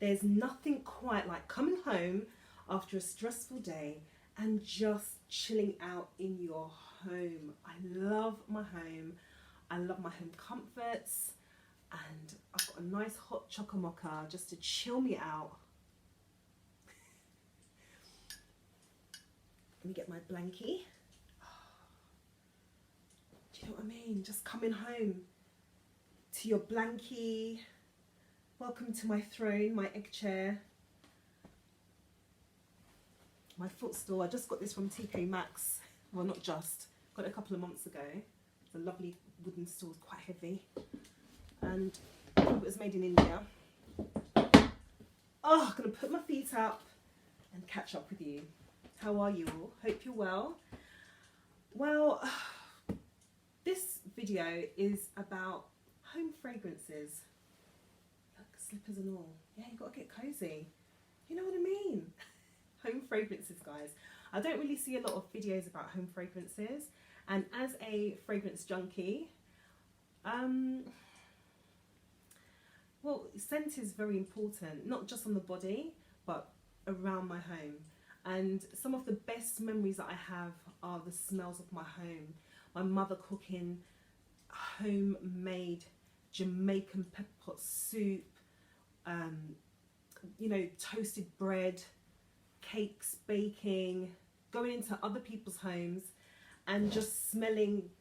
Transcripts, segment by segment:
There's nothing quite like coming home after a stressful day and just chilling out in your home. I love my home. I love my home comforts, and I've got a nice hot chocolate mocha just to chill me out. Let me get my blankie. Do you know what I mean? Just coming home to your blankie. Welcome to my throne, my egg chair, my footstool. I just got this from Maxx. Well, not just. Got it a couple of months ago. It's a lovely wooden stool, it's quite heavy. And it was made in India. Oh, I'm going to put my feet up and catch up with you. How are you all? Hope you're well. Well, this video is about home fragrances. Look, slippers and all. Yeah, you got to get cozy. You know what I mean? Home fragrances, guys. I don't really see a lot of videos about home fragrances. And as a fragrance junkie, well, scent is very important, not just on the body, but around my home. And some of the best memories that I have are the smells of my home. My mother cooking homemade Jamaican pepper pot soup, you know, toasted bread, cakes, baking, going into other people's homes and just smelling,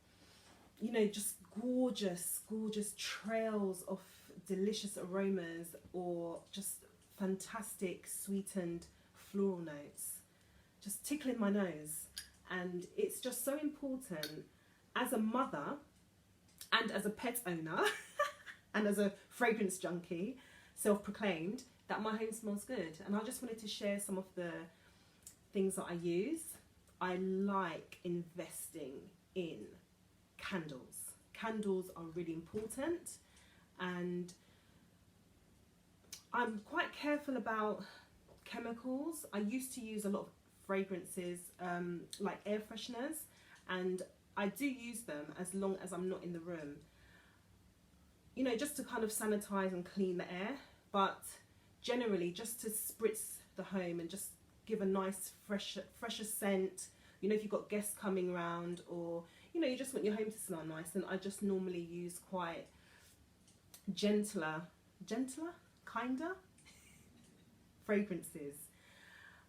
you know, just gorgeous, gorgeous trails of delicious aromas or just fantastic sweetened floral notes, just tickling my nose. And it's just so important as a mother and as a pet owner and as a fragrance junkie, self-proclaimed, that my home smells good. And I just wanted to share some of the things that I use. I like investing in candles. Candles are really important, and I'm quite careful about chemicals. I used to use a lot of fragrances like air fresheners, and I do use them as long as I'm not in the room, you know, just to kind of sanitize and clean the air, but generally just to spritz the home and just give a nice fresher scent. You know, if you've got guests coming around, or you know, you just want your home to smell nice, then I just normally use quite gentler, kinder fragrances.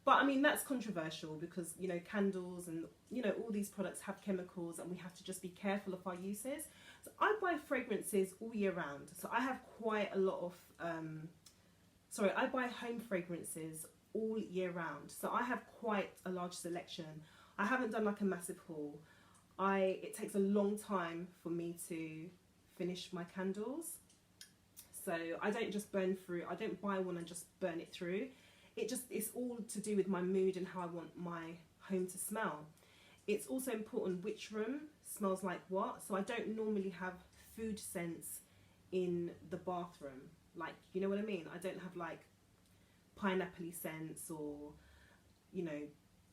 But I mean, that's controversial because, you know, candles and, you know, all these products have chemicals, and we have to just be careful of our uses. So I buy fragrances all year round. So I have quite a lot of, I buy home fragrances all year round. So I have quite a large selection. I haven't done like a massive haul. It takes a long time for me to finish my candles. So I don't just burn through, I don't buy one and just burn it through. It's all to do with my mood and how I want my home to smell. It's also important which room smells like what. So I don't normally have food scents in the bathroom. Like, you know what I mean? I don't have like pineapple-y scents or, you know,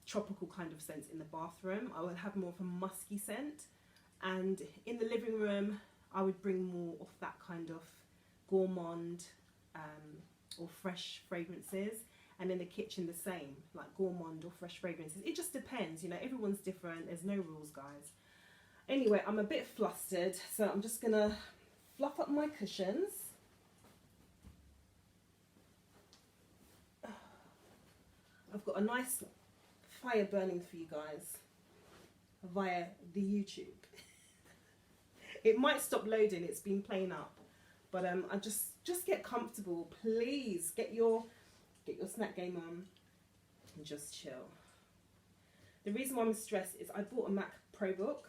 tropical kind of scents in the bathroom. I would have more of a musky scent. And in the living room, I would bring more of that kind of Gourmand or fresh fragrances. And in the kitchen, the same, like Gourmand or fresh fragrances. It just depends, you know, everyone's different. There's no rules, guys. Anyway, I'm a bit flustered, so I'm just going to fluff up my cushions. I've got a nice fire burning for you guys via the YouTube. It might stop loading, it's been playing up. But I just get comfortable. Please get your snack game on and just chill. The reason why I'm stressed is I bought a MacBook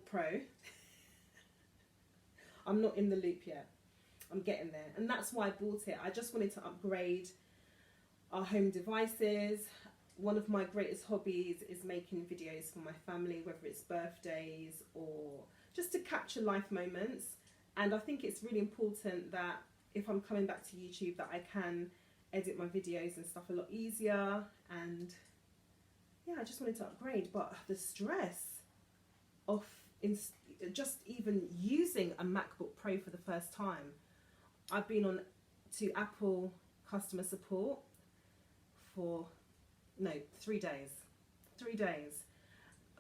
Pro. I'm not in the loop yet. I'm getting there, and that's why I bought it. I just wanted to upgrade our home devices. One of my greatest hobbies is making videos for my family, whether it's birthdays or just to capture life moments. And I think it's really important that if I'm coming back to YouTube, that I can edit my videos and stuff a lot easier. And yeah, I just wanted to upgrade. But the stress of just even using a MacBook Pro for the first time, I've been on to Apple customer support for, no, 3 days. 3 days.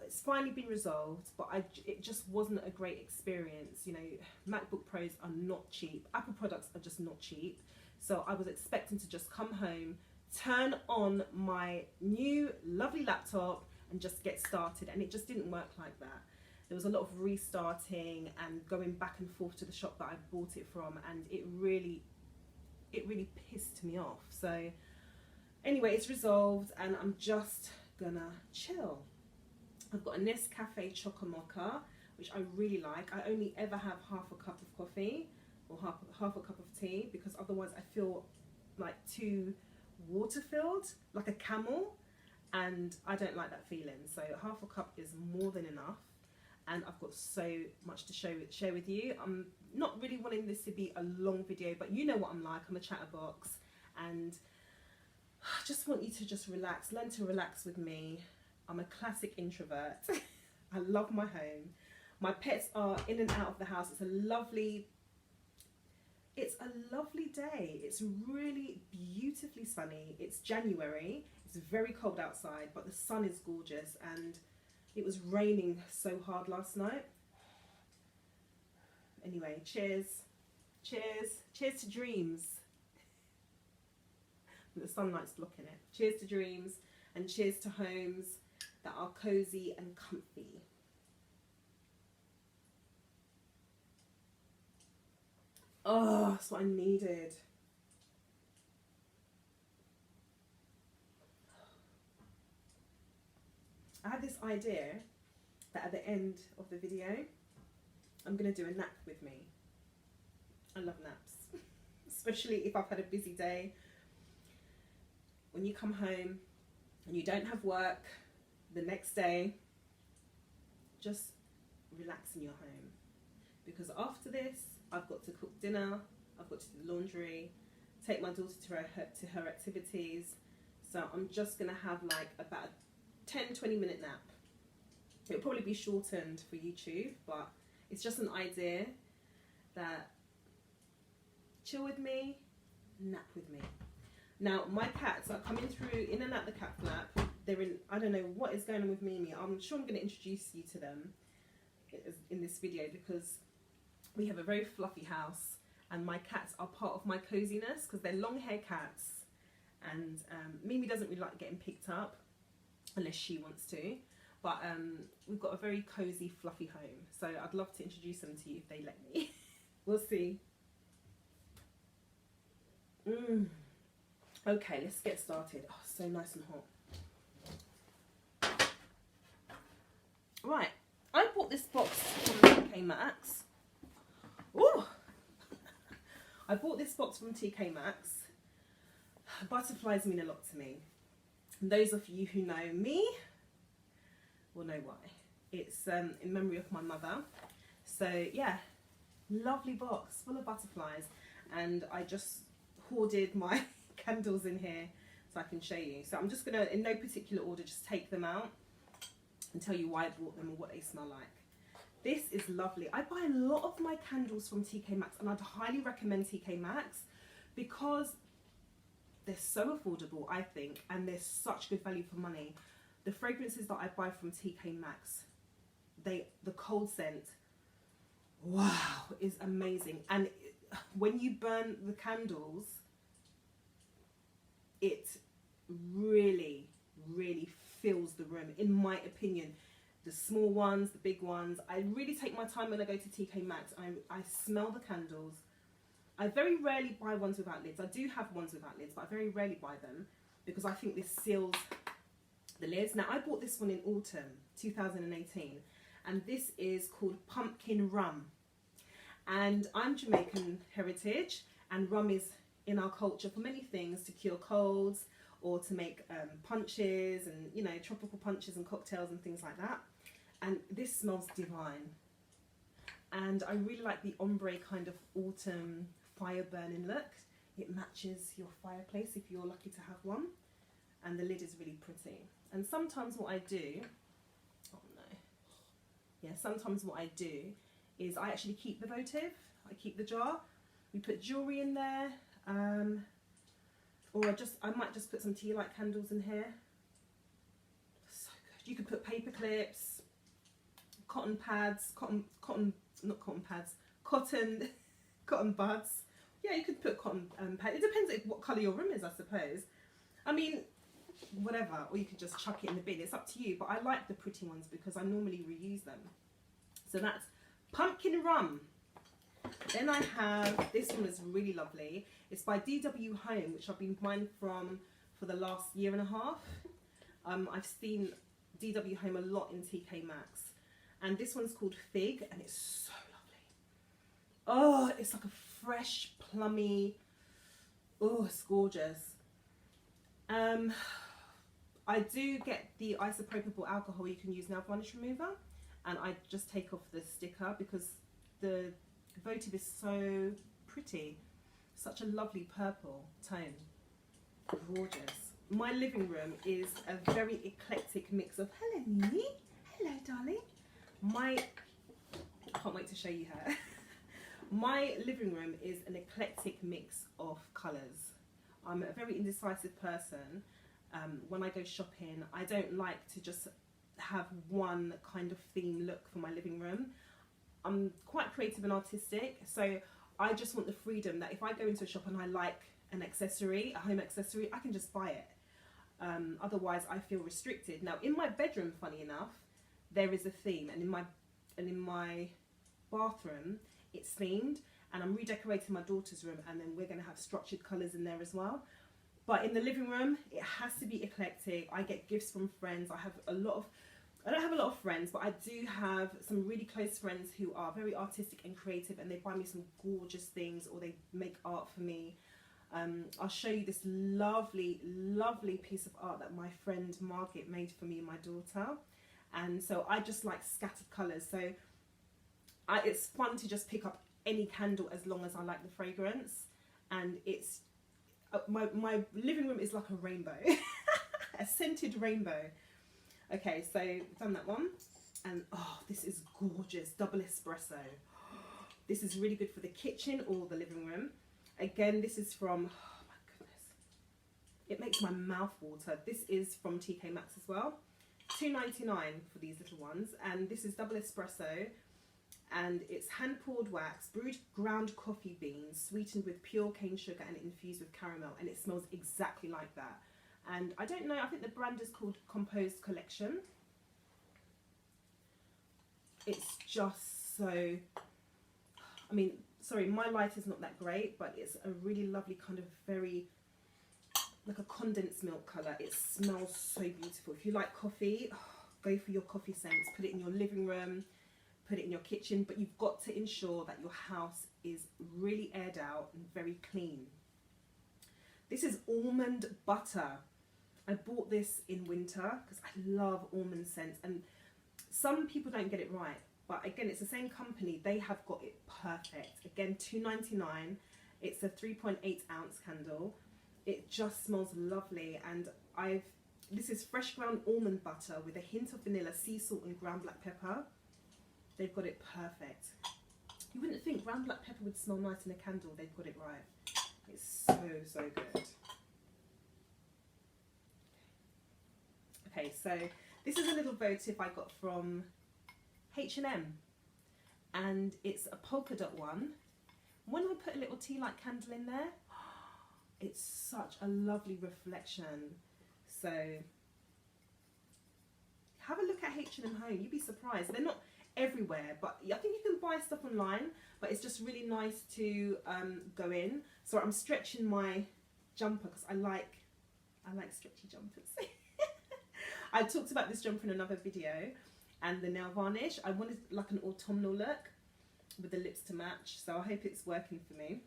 It's finally been resolved, but it just wasn't a great experience. You know, MacBook Pros are not cheap. Apple products are just not cheap. So I was expecting to just come home, turn on my new lovely laptop and just get started, and it just didn't work like that. There was a lot of restarting and going back and forth to the shop that I bought it from, and it really pissed me off. So anyway, it's resolved and I'm just gonna chill. I've got a Nescafe Choco Mocha, which I really like. I only ever have half a cup of coffee or half a cup of tea, because otherwise I feel like too water filled, like a camel, and I don't like that feeling. So half a cup is more than enough, and I've got so much to share with you. I'm not really wanting this to be a long video, but you know what I'm like. I'm a chatterbox, and I just want you to just relax, learn to relax with me. I'm a classic introvert. I love my home. My pets are in and out of the house. It's a lovely day. It's really beautifully sunny. It's January. It's very cold outside, but the sun is gorgeous, and it was raining so hard last night. Anyway, cheers. Cheers. Cheers to dreams. The sunlight's blocking it. Cheers to dreams, and cheers to homes that are cozy and comfy. Oh, that's what I needed. I had this idea that at the end of the video, I'm going to do a nap with me. I love naps, especially if I've had a busy day. When you come home and you don't have work the next day, just relax in your home, because after this I've got to cook dinner, I've got to do laundry, take my daughter to her activities. So I'm just gonna have like about a 10-20 minute nap. It'll probably be shortened for YouTube, but it's just an idea that chill with me, nap with me. Now, my cats are coming through in and out the cat flap. They're in, I don't know what is going on with Mimi. I'm sure I'm going to introduce you to them in this video, because we have a very fluffy house and my cats are part of my coziness, because they're long hair cats, and Mimi doesn't really like getting picked up unless she wants to. But we've got a very cozy, fluffy home. So I'd love to introduce them to you if they let me. We'll see. Okay, let's get started. Oh, so nice and hot. Right, I bought this box from TK Maxx. Ooh! I bought this box from TK Maxx. Butterflies mean a lot to me. And those of you who know me will know why. It's in memory of my mother. So yeah, lovely box full of butterflies, and I just hoarded my candles in here so I can show you. So I'm just gonna, in no particular order, just take them out and tell you why I bought them or what they smell like. This is lovely. I buy a lot of my candles from TK Maxx, and I'd highly recommend TK Maxx because they're so affordable, I think, and they're such good value for money. The fragrances that I buy from TK Maxx, the cold scent, wow, is amazing. And when you burn the candles, it really, really fills the room, in my opinion. The small ones, the big ones. I really take my time when I go to TK Maxx. I smell the candles. I very rarely buy ones without lids. I do have ones without lids, but I very rarely buy them because I think this seals the lids. Now, I bought this one in autumn 2018, and this is called Pumpkin Rum. And I'm Jamaican heritage, and rum is in our culture for many things, to cure colds or to make punches and, you know, tropical punches and cocktails and things like that. And this smells divine. And I really like the ombre kind of autumn fire burning look. It matches your fireplace if you're lucky to have one. And the lid is really pretty. And sometimes what I do, oh no, yeah, sometimes what I do is I actually keep the votive. I keep the jar. We put jewellery in there, Or I might just put some tea light candles in here. So good. You could put paper clips, cotton pads, cotton buds. Yeah, you could put cotton pads. It depends what colour your room is, I suppose. I mean, whatever. Or you could just chuck it in the bin. It's up to you. But I like the pretty ones because I normally reuse them. So that's pumpkin rum. Then I have, this one is really lovely. It's by DW Home, which I've been buying from for the last year and a half. I've seen DW Home a lot in TK Maxx. And this one's called Fig, and it's so lovely. Oh, it's like a fresh, plummy, oh, it's gorgeous. I do get the isopropyl alcohol you can use nail varnish remover, and I just take off the sticker because the votive is so pretty. Such a lovely purple tone. Gorgeous. My living room is a very eclectic mix of, hello Nini, hello darling. I can't wait to show you her. My living room is an eclectic mix of colours. I'm a very indecisive person. When I go shopping, I don't like to just have one kind of theme look for my living room. I'm quite creative and artistic, so I just want the freedom that if I go into a shop and I like an accessory, a home accessory, I can just buy it. Otherwise, I feel restricted. Now, in my bedroom, funny enough, there is a theme, and in my bathroom, it's themed, and I'm redecorating my daughter's room, and then we're going to have structured colours in there as well. But in the living room, it has to be eclectic. I get gifts from friends. I don't have a lot of friends, but I do have some really close friends who are very artistic and creative, and they buy me some gorgeous things, or they make art for me. I'll show you this lovely, lovely piece of art that my friend Margaret made for me and my daughter. And so I just like scattered colours. So it's fun to just pick up any candle as long as I like the fragrance. And it's my living room is like a rainbow, a scented rainbow. Okay, so I've done that one, and oh, this is gorgeous, double espresso. This is really good for the kitchen or the living room. Again, this is from, oh my goodness, it makes my mouth water. This is from TK Maxx as well. $2.99 for these little ones, and this is double espresso, and it's hand poured wax, brewed ground coffee beans, sweetened with pure cane sugar and infused with caramel, and it smells exactly like that. And I don't know, I think the brand is called Composed Collection. It's just so, I mean, sorry, my light is not that great, but it's a really lovely kind of very, like a condensed milk colour. It smells so beautiful. If you like coffee, go for your coffee scents. Put it in your living room, put it in your kitchen, but you've got to ensure that your house is really aired out and very clean. This is almond butter. I bought this in winter because I love almond scents, and some people don't get it right, but again, it's the same company. They have got it perfect. Again, $2.99. It's a 3.8 ounce candle. It just smells lovely, and this is fresh ground almond butter with a hint of vanilla, sea salt and ground black pepper. They've got it perfect. You wouldn't think ground black pepper would smell nice in a candle. They've got it right. It's so, so good. Okay, so this is a little votive I got from H&M, and it's a polka dot one. When I put a little tea light candle in there, it's such a lovely reflection. So have a look at H&M Home. You'd be surprised. They're not everywhere, but I think you can buy stuff online, but it's just really nice to go in. So I'm stretching my jumper because I like stretchy jumpers. I talked about this jumper in another video, and the nail varnish. I wanted like an autumnal look with the lips to match, so I hope it's working for me.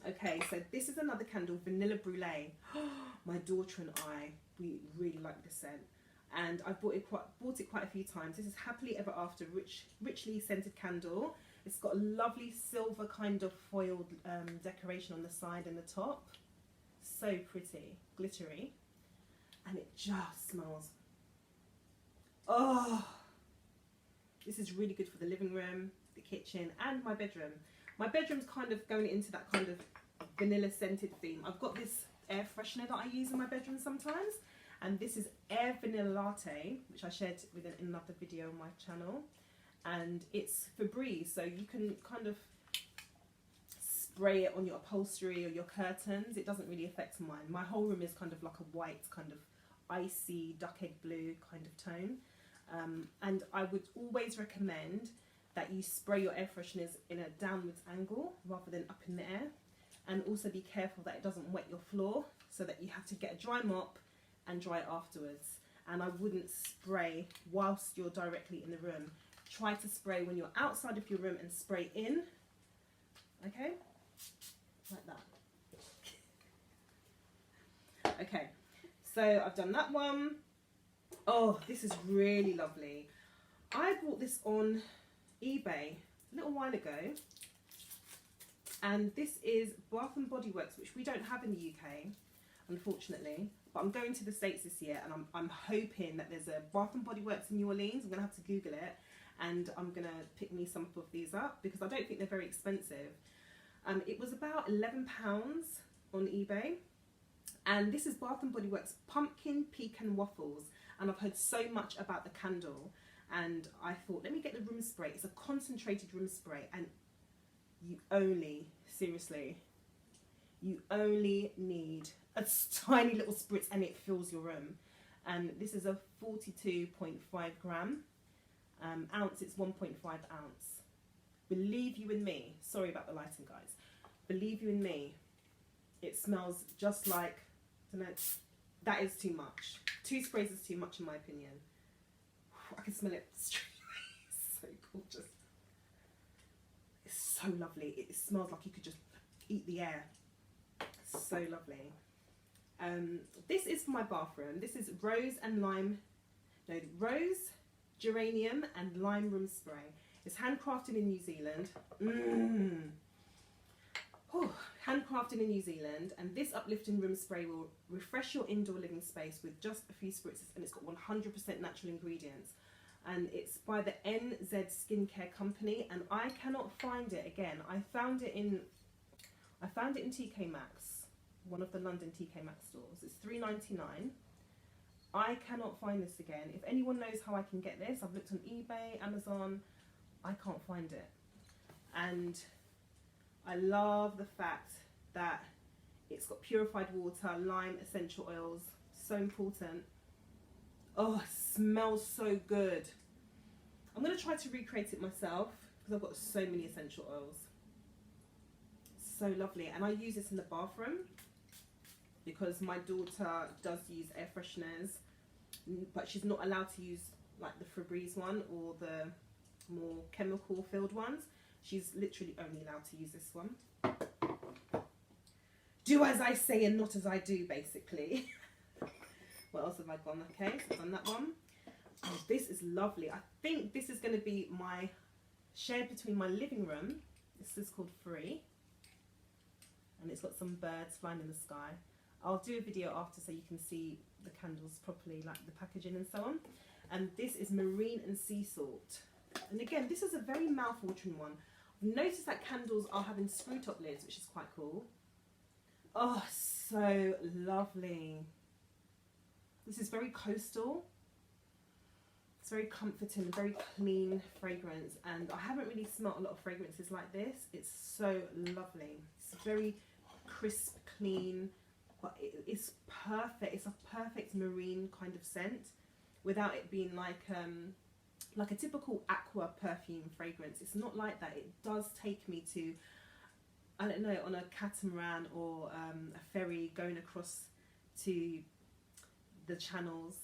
Okay, so this is another candle, Vanilla Brulee. My daughter and I, we really like this scent, and I've bought it quite a few times. This is Happily Ever After, richly scented candle. It's got a lovely silver kind of foiled decoration on the side and the top. So pretty, glittery. And it just smells, oh, this is really good for the living room, the kitchen, and my bedroom. My bedroom's kind of going into that kind of vanilla scented theme. I've got this air freshener that I use in my bedroom sometimes, and this is Air Vanilla Latte, which I shared with in another video on my channel, and it's Febreze, so you can kind of spray it on your upholstery or your curtains. It doesn't really affect mine. My whole room is kind of like a white, kind of icy duck egg blue kind of tone, and I would always recommend that you spray your air fresheners in a downwards angle rather than up in the air, and also be careful that it doesn't wet your floor, so that you have to get a dry mop and dry it afterwards. And I wouldn't spray whilst you're directly in the room. Try to spray when you're outside of your room and spray in, okay, like that. Okay, so I've done that one. Oh, this is really lovely. I bought this on eBay a little while ago, and this is Bath and Body Works, which we don't have in the UK, unfortunately, but I'm going to the States this year, and I'm hoping that there's a Bath and Body Works in New Orleans. I'm gonna have to Google it, and I'm gonna pick me some of these up because I don't think they're very expensive. It was about £11 on eBay, and this is Bath and Body Works Pumpkin Pecan Waffles, and I've heard so much about the candle, and I thought, let me get the room spray. It's a concentrated room spray, and you only, seriously, you only need a tiny little spritz and it fills your room. And this is a 42.5 gram ounce. It's 1.5 ounce. Believe you in me, sorry about the lighting, guys, believe you in me, it smells just like, I don't know, that is too much. 2 sprays is too much in my opinion. I can smell it straight away. It's so gorgeous. It's so lovely. It smells like you could just eat the air. It's so lovely. This is for my bathroom. This is rose, geranium and lime room spray. It's handcrafted in New Zealand. Handcrafted in New Zealand, and this uplifting room spray will refresh your indoor living space with just a few spritzes, and it's got 100% natural ingredients, and it's by the NZ Skincare Company, and I cannot find it again. I found it in TK Maxx, one of the London TK Maxx stores. It's £3.99. I cannot find this again. If anyone knows how I can get this, I've looked on eBay, Amazon, I can't find it. And I love the fact that it's got purified water, lime, essential oils, so important. Oh, it smells so good. I'm going to try to recreate it myself because I've got so many essential oils. So lovely. And I use this in the bathroom because my daughter does use air fresheners, but she's not allowed to use like the Febreze one or the more chemical filled ones. She's literally only allowed to use this one. Do as I say and not as I do, basically. What else have I gone? Okay, so I've done that one. Oh, this is lovely. I think this is going to be my shared between my living room. This is called Free, and it's got some birds flying in the sky. I'll do a video after so you can see the candles properly, like the packaging and so on. And this is Marine and Sea Salt. And again, this is a very mouth-watering one. I've noticed that candles are having screw-top lids, which is quite cool. Oh, so lovely. This is very coastal. It's very comforting, very clean fragrance, and I haven't really smelt a lot of fragrances like this. It's so lovely. It's very crisp, clean, but it's perfect. It's a perfect marine kind of scent without it being like a typical aqua perfume fragrance. It's not like that. It does take me to, I don't know, on a catamaran or a ferry going across to the channels.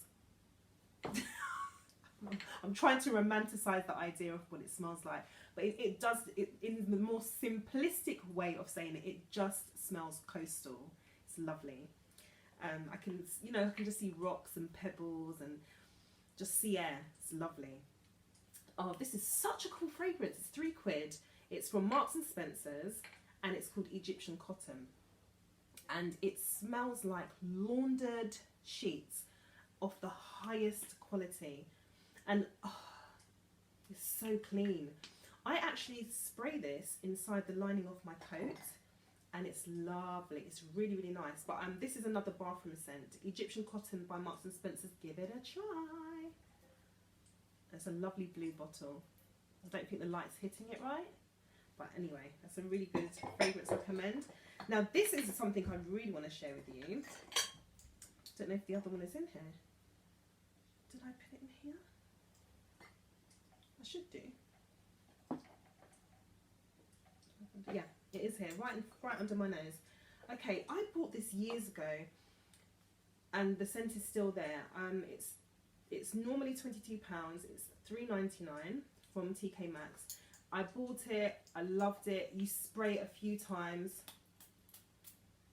I'm trying to romanticize the idea of what it smells like, but it does, in the more simplistic way of saying it, it just smells coastal. It's lovely. I can just see rocks and pebbles and just sea air. It's lovely. Oh, this is such a cool fragrance. It's £3. It's from Marks and Spencer's, and it's called Egyptian Cotton, and it smells like laundered sheets of the highest quality. And oh, it's so clean. I actually spray this inside the lining of my coat, and it's lovely. It's really, really nice. But this is another bathroom scent, Egyptian Cotton by Marks and Spencer's. Give it a try. It's a lovely blue bottle. I don't think the light's hitting it right, but anyway, that's a really good fragrance I recommend. Now this is something I really want to share with you. Don't know if the other one is in here. Did I put it in here? I should do. Yeah, it is here, right under my nose. Okay, I bought this years ago, and the scent is still there. It's normally £22. It's £3.99 from TK Maxx. I bought it. I loved it. You spray it a few times.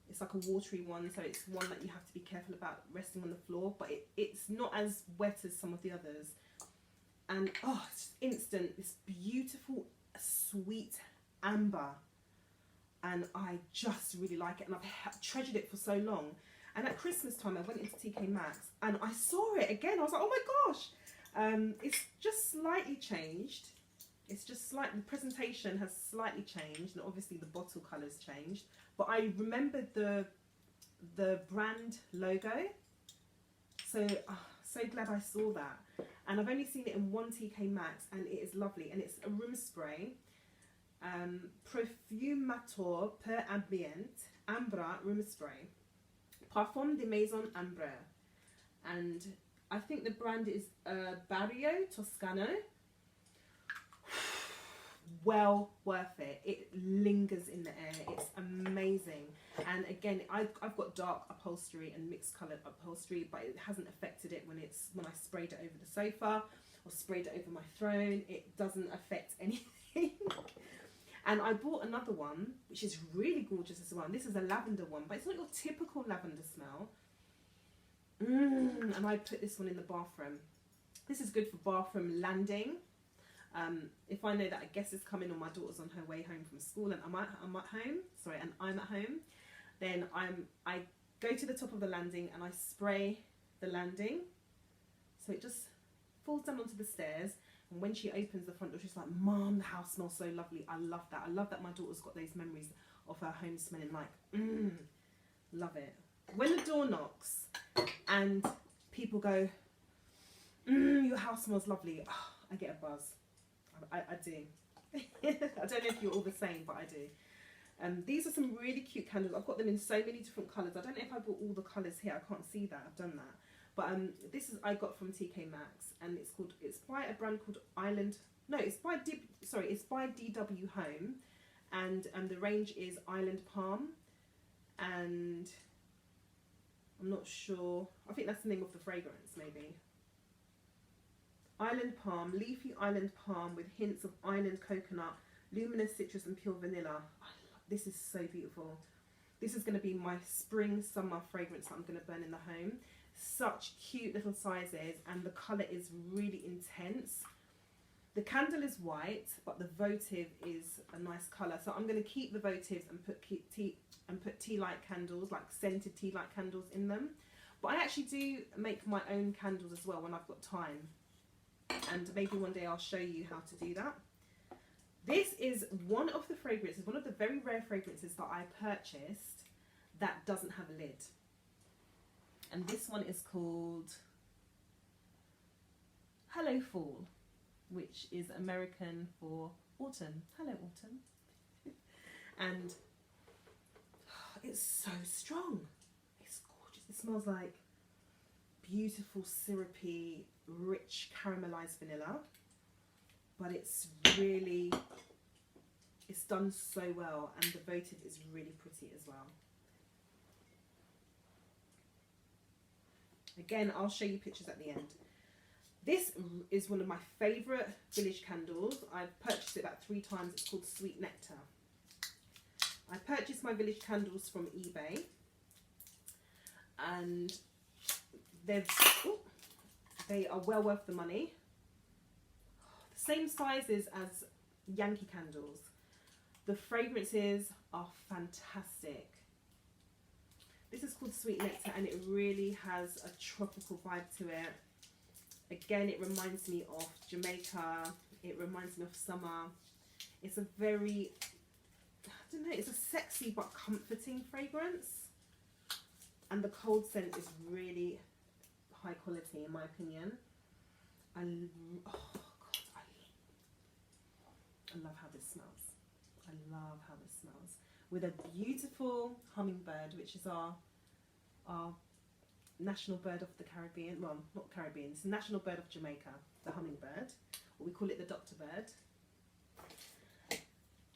It's like a watery one, so it's one that you have to be careful about resting on the floor, but it's not as wet as some of the others. And oh, it's instant. This beautiful, sweet amber, and I just really like it, and I've treasured it for so long. And at Christmas time, I went into TK Maxx and I saw it again. I was like, oh my gosh! It's just slightly changed. It's just slightly, the presentation has slightly changed, and obviously the bottle colour's changed. But I remembered the brand logo, so so glad I saw that. And I've only seen it in one TK Maxx, and it is lovely. And it's a room spray, Perfumator per Ambient Ambra room spray, Parfum de Maison Ambre, and I think the brand is Barrio Toscano. Well worth it. It lingers in the air. It's amazing. And again, I've got dark upholstery and mixed coloured upholstery, but it hasn't affected it when I sprayed it over the sofa or sprayed it over my throne. It doesn't affect anything. And I bought another one which is really gorgeous as well. And this is a lavender one, but it's not your typical lavender smell. And I put this one in the bathroom. This is good for bathroom landing. If I know that a guest is coming or my daughter's on her way home from school and I'm at home, then I go to the top of the landing and I spray the landing, so it just falls down onto the stairs. And when she opens the front door, she's like, "Mom, the house smells so lovely." I love that. I love that my daughter's got those memories of her home smelling like, love it. When the door knocks and people go, "Your house smells lovely," oh, I get a buzz. I do. I don't know if you're all the same, but I do. These are some really cute candles. I've got them in so many different colours. I don't know if I bought all the colours here. I can't see that. I've done that. But this is I got from TK Maxx, and it's by a brand called Island. No, it's by DW Home, and the range is Island Palm, and I'm not sure. I think that's the name of the fragrance, maybe. Island Palm, leafy island palm with hints of island coconut, luminous citrus and pure vanilla. This is so beautiful. This is going to be my spring summer fragrance that I'm going to burn in the home. Such cute little sizes, and the colour is really intense. The candle is white, but the votive is a nice colour. So I'm going to keep the votives and put tea light candles, like scented tea light candles in them. But I actually do make my own candles as well when I've got time. And maybe one day I'll show you how to do that. This is one of the fragrances, one of the very rare fragrances that I purchased that doesn't have a lid. And this one is called Hello Fall, which is American for autumn. Hello autumn. And it's so strong. It's gorgeous. It smells like beautiful, syrupy, rich caramelized vanilla, but it's done so well, and the votive is really pretty as well. Again, I'll show you pictures at the end. This is one of my favourite village candles. I've purchased it about 3 times. It's called Sweet Nectar. I purchased my village candles from eBay, and they are well worth the money. The same sizes as Yankee candles. The fragrances are fantastic. This is called Sweet Nectar, and it really has a tropical vibe to it. Again, it reminds me of Jamaica. It reminds me of summer. It's a very, I don't know, it's a sexy but comforting fragrance. And the cold scent is really high quality in my opinion. Oh God, I love how this smells. I love how this smells. With a beautiful hummingbird, which is our national bird of the Caribbean. Well, not Caribbean, it's the national bird of Jamaica, the hummingbird. Or we call it the doctor bird.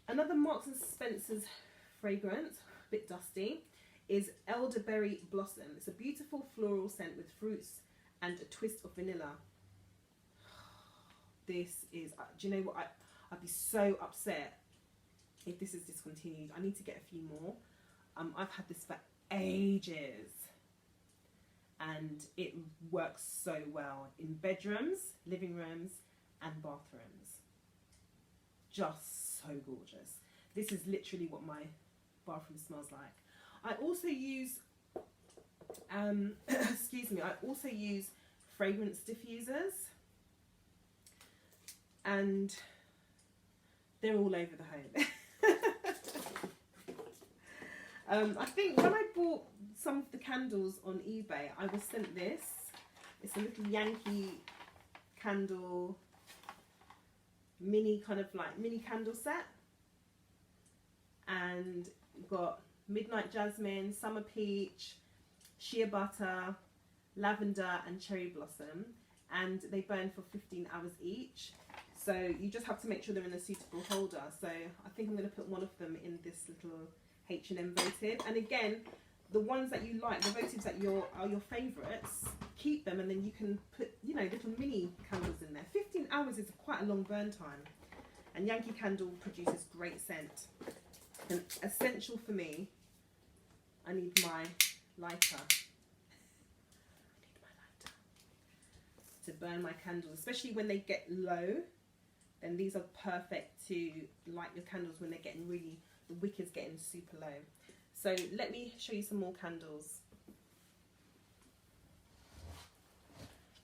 Another Marks and Spencer's fragrance, a bit dusty, is Elderberry Blossom. It's a beautiful floral scent with fruits and a twist of vanilla. This is, do you know what, I'd be so upset if this is discontinued. I need to get a few more. I've had this for ages and it works so well in bedrooms, living rooms and bathrooms. Just so gorgeous. This is literally what my bathroom smells like. I also use excuse me, I also use fragrance diffusers, and they're all over the home. I think when I bought some of the candles on eBay, I was sent this. It's a little Yankee candle, mini candle set, and you've got midnight jasmine, summer peach, shea butter, lavender and cherry blossom, and they burn for 15 hours each. So you just have to make sure they're in a suitable holder. So I think I'm going to put one of them in this little H&M votive. And again, the ones that you like, the votives that are your favourites, keep them, and then you can put, you know, little mini candles in there. 15 hours is quite a long burn time. And Yankee Candle produces great scent. And essential for me, I need my lighter. To burn my candles, especially when they get low, then these are perfect to light your candles when they're getting really, the wick is getting super low. So let me show you some more candles.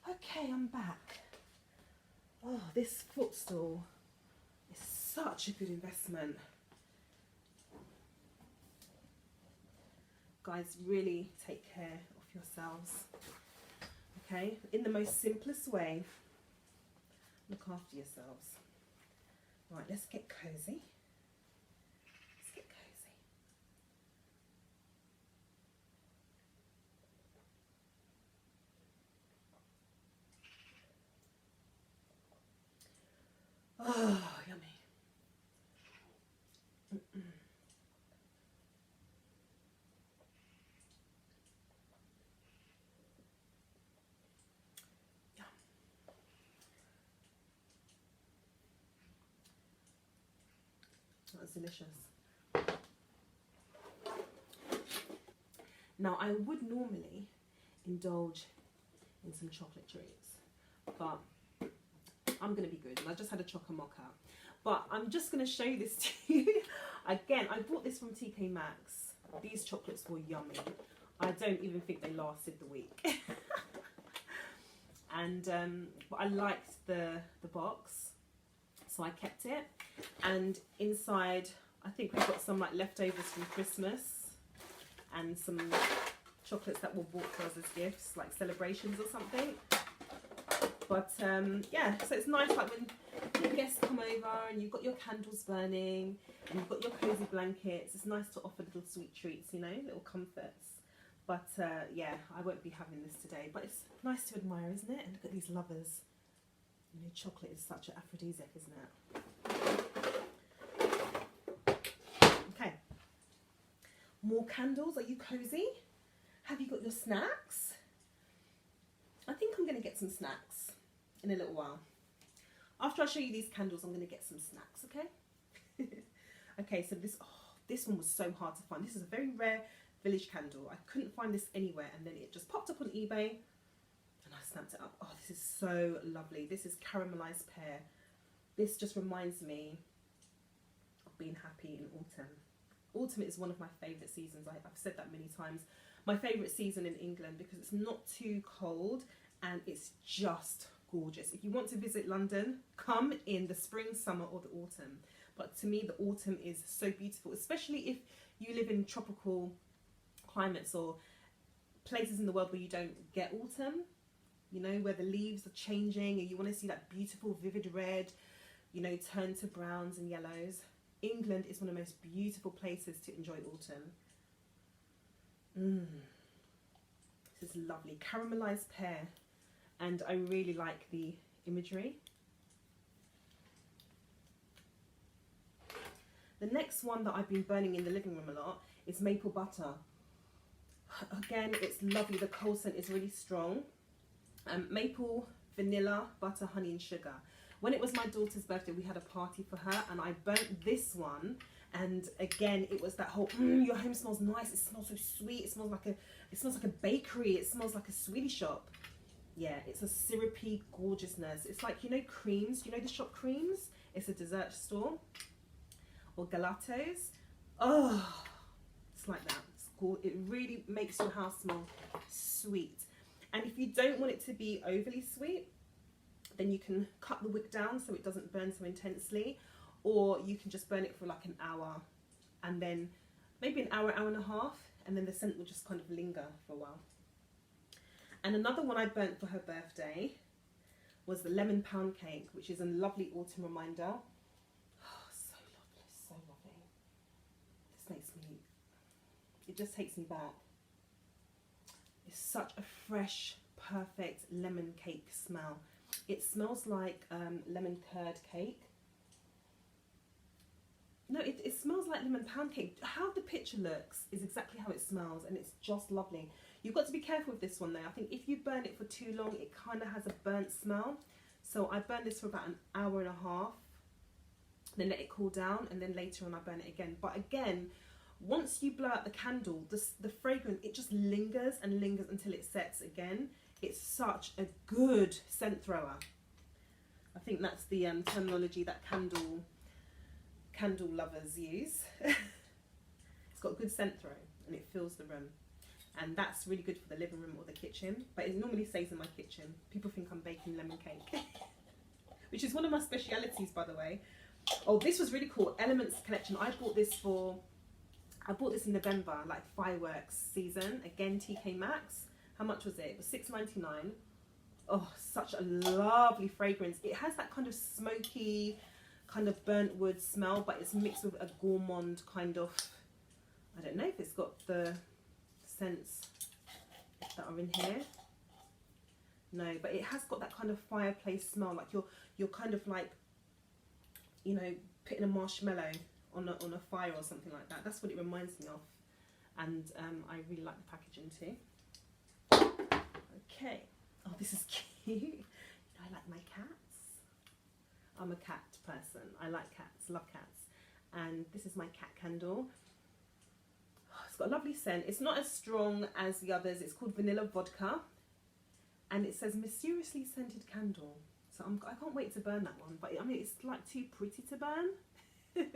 Okay, I'm back. Oh, this footstool is such a good investment. Guys, really take care of yourselves. Okay, in the most simplest way, look after yourselves. Right, let's get cozy. Let's get cozy. Oh, yummy. That's delicious. Now I would normally indulge in some chocolate treats, but I'm going to be good. And I just had a chocolate mocha, but I'm just going to show you this to you. Again, I bought this from TK Maxx. These chocolates were yummy. I don't even think they lasted the week. And but I liked the box, so I kept it. And inside, I think we've got some like leftovers from Christmas and some chocolates that were bought for us as gifts, like celebrations or something. But yeah, so it's nice like when your guests come over and you've got your candles burning and you've got your cozy blankets. It's nice to offer little sweet treats, you know, little comforts. But yeah, I won't be having this today, but it's nice to admire, isn't it? And look at these lovers. You know, chocolate is such an aphrodisiac, isn't it? Okay, more candles. Are you cozy? Have you got your snacks? I think I'm going to get some snacks in a little while. After I show you these candles, I'm going to get some snacks, okay? Okay, so this one was so hard to find. This is a very rare village candle. I couldn't find this anywhere, and then it just popped up on eBay and I snapped it up. Oh, this is so lovely. This is caramelized pear. This just reminds me of being happy in autumn. Autumn is one of my favourite seasons. I've said that many times. My favourite season in England because it's not too cold and it's just gorgeous. If you want to visit London, come in the spring, summer or the autumn. But to me, the autumn is so beautiful, especially if you live in tropical climates or places in the world where you don't get autumn, you know, where the leaves are changing and you want to see that beautiful vivid red, you know, turn to browns and yellows. England is one of the most beautiful places to enjoy autumn. This is lovely. Caramelized pear, and I really like the imagery. The next one that I've been burning in the living room a lot is maple butter. Again, it's lovely. The coal scent is really strong. Maple, vanilla, butter, honey and sugar. When it was my daughter's birthday, we had a party for her and I burnt this one. And again, it was that whole, your home smells nice. It smells so sweet. It smells like a bakery. It smells like a sweetie shop. Yeah, it's a syrupy gorgeousness. It's like, you know, creams. You know the shop Creams? It's a dessert store. Or gelatos. Oh, it's like that. It's cool. It really makes your house smell sweet. And if you don't want it to be overly sweet, then you can cut the wick down so it doesn't burn so intensely, or you can just burn it for like an hour, and then maybe an hour, hour and a half, and then the scent will just kind of linger for a while. And another one I burnt for her birthday was the lemon pound cake, which is a lovely autumn reminder. Oh, so lovely, so lovely. This makes me, it just takes me back. It's such a fresh, perfect lemon cake smell. It smells like lemon curd cake. No, it smells like lemon pound cake. How the picture looks is exactly how it smells, and it's just lovely. You've got to be careful with this one though. I think if you burn it for too long, it kind of has a burnt smell. So I burned this for about an hour and a half, then let it cool down, and then later on I burn it again. But again, once you blow out the candle, the fragrance, it just lingers and lingers until it sets again. It's such a good scent thrower. I think that's the terminology that candle lovers use. It's got a good scent throw and it fills the room. And that's really good for the living room or the kitchen. But it normally stays in my kitchen. People think I'm baking lemon cake. Which is one of my specialities, by the way. Oh, this was really cool. Elements collection. I bought this in November, like fireworks season. Again, TK Maxx. How much was it? It was $6.99. Oh, such a lovely fragrance. It has that kind of smoky, kind of burnt wood smell, but it's mixed with a gourmand kind of, I don't know if it's got the scents that are in here. No, but it has got that kind of fireplace smell, like you're kind of like, you know, putting a marshmallow on a fire or something like that. That's what it reminds me of. And I really like the packaging too. Okay. Oh, this is cute. I like my cats. I'm a cat person. I like cats, love cats. And this is my cat candle. Oh, it's got a lovely scent. It's not as strong as the others. It's called Vanilla Vodka. And it says mysteriously scented candle. So I can't wait to burn that one. But I mean, it's like too pretty to burn.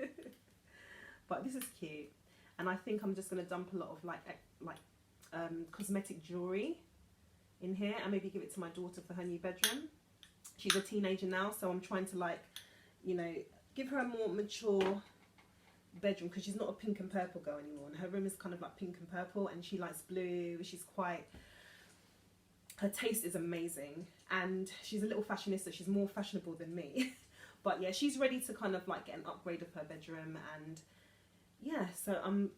But this is cute. And I think I'm just going to dump a lot of like cosmetic jewelry in here and maybe give it to my daughter for her new bedroom. She's a teenager now, so I'm trying to, like, you know, give her a more mature bedroom because she's not a pink and purple girl anymore, and her room is kind of like pink and purple, and she likes blue. She's quite, her taste is amazing, and she's a little fashionista. She's more fashionable than me. But yeah, she's ready to kind of like get an upgrade of her bedroom. And yeah, so I'm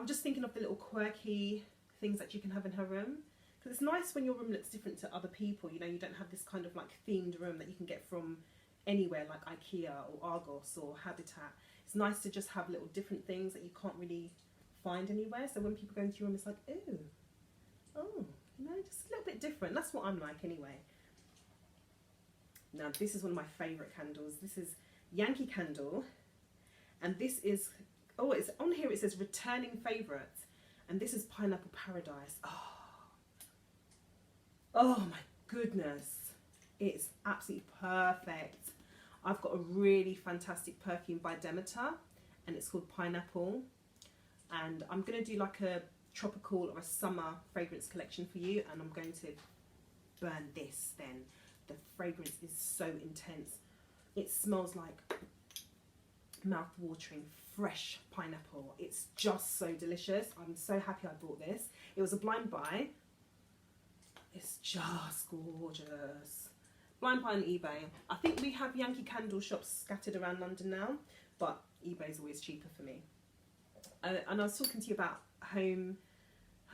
just thinking of the little quirky things that you can have in her room. It's nice when your room looks different to other people, you know, you don't have this kind of like themed room that you can get from anywhere like IKEA or Argos or Habitat. It's nice to just have little different things that you can't really find anywhere. So when people go into your room, it's like, ooh, oh, you know, just a little bit different. That's what I'm like anyway. Now, this is one of my favourite candles. This is Yankee Candle. And this is, oh, it's on here, it says returning favourite. And this is Pineapple Paradise. Oh my goodness, it's absolutely perfect. I've got a really fantastic perfume by Demeter and it's called Pineapple, and I'm going to do like a tropical or a summer fragrance collection for you, and I'm going to burn this then. The fragrance is so intense. It smells like mouth-watering fresh pineapple. It's just so delicious. I'm so happy I bought this. It was a blind buy. It's just gorgeous. Blind buy on eBay. I think we have Yankee Candle shops scattered around London now, but eBay's always cheaper for me. And I was talking to you about home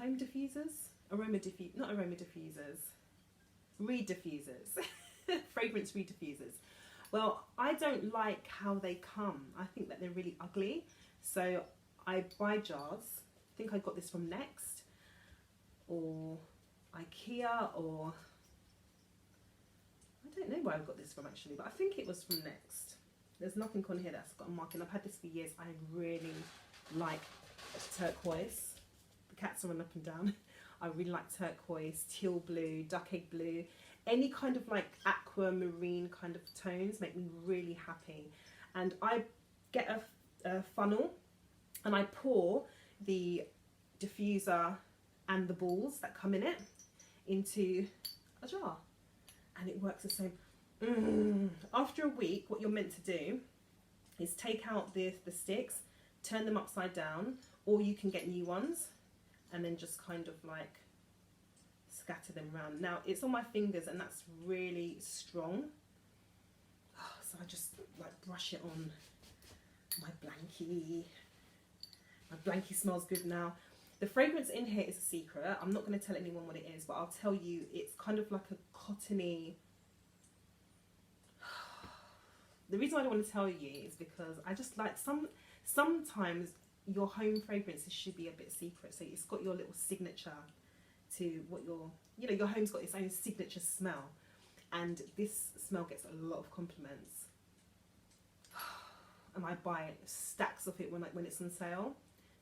diffusers, reed diffusers, fragrance reed diffusers. Well, I don't like how they come. I think that they're really ugly. So I buy jars. I think I got this from Next or IKEA, or I don't know where I got this from actually, but I think it was from Next. There's nothing on here that's got a mark, and I've had this for years. I really like turquoise. The cats are running up and down. I really like turquoise, teal blue, duck egg blue. Any kind of like aquamarine kind of tones make me really happy. And I get a funnel and I pour the diffuser and the balls that come in it into a jar, and it works the same. After a week, what you're meant to do is take out the sticks, turn them upside down, or you can get new ones and then just kind of like scatter them around. Now it's on my fingers and that's really strong, so I just like brush it on my blankie. My blankie smells good now. The fragrance in here is a secret. I'm not going to tell anyone what it is, but I'll tell you it's kind of like a cottony. The reason I don't want to tell you is because I just like sometimes your home fragrances should be a bit secret, so it's got your little signature to what your home's got its own signature smell, and this smell gets a lot of compliments, and I buy stacks of it when it's on sale,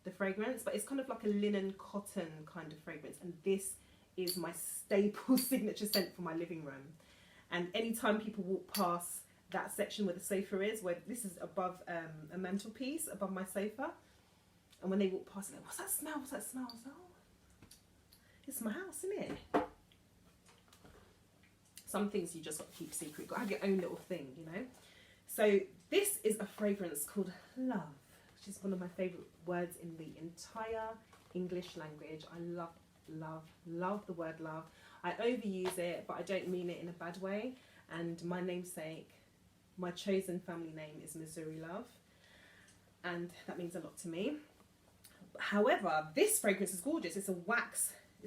the fragrance. But it's kind of like a linen cotton kind of fragrance, and this is my staple signature scent for my living room. And anytime people walk past that section where the sofa is, where this is above a mantelpiece above my sofa, and when they walk past, they're like, what's that smell? What's that smell? I was like, oh, it's my house, isn't it? Some things you just got to keep secret. You've got to have your own little thing, you know. So this is a fragrance called Love, which is one of my favourite words in the entire English language. I love the word love. I overuse it, but I don't mean it in a bad way. And my namesake, my chosen family name is Mzurilove, and that means a lot to me. However, this fragrance is gorgeous. It's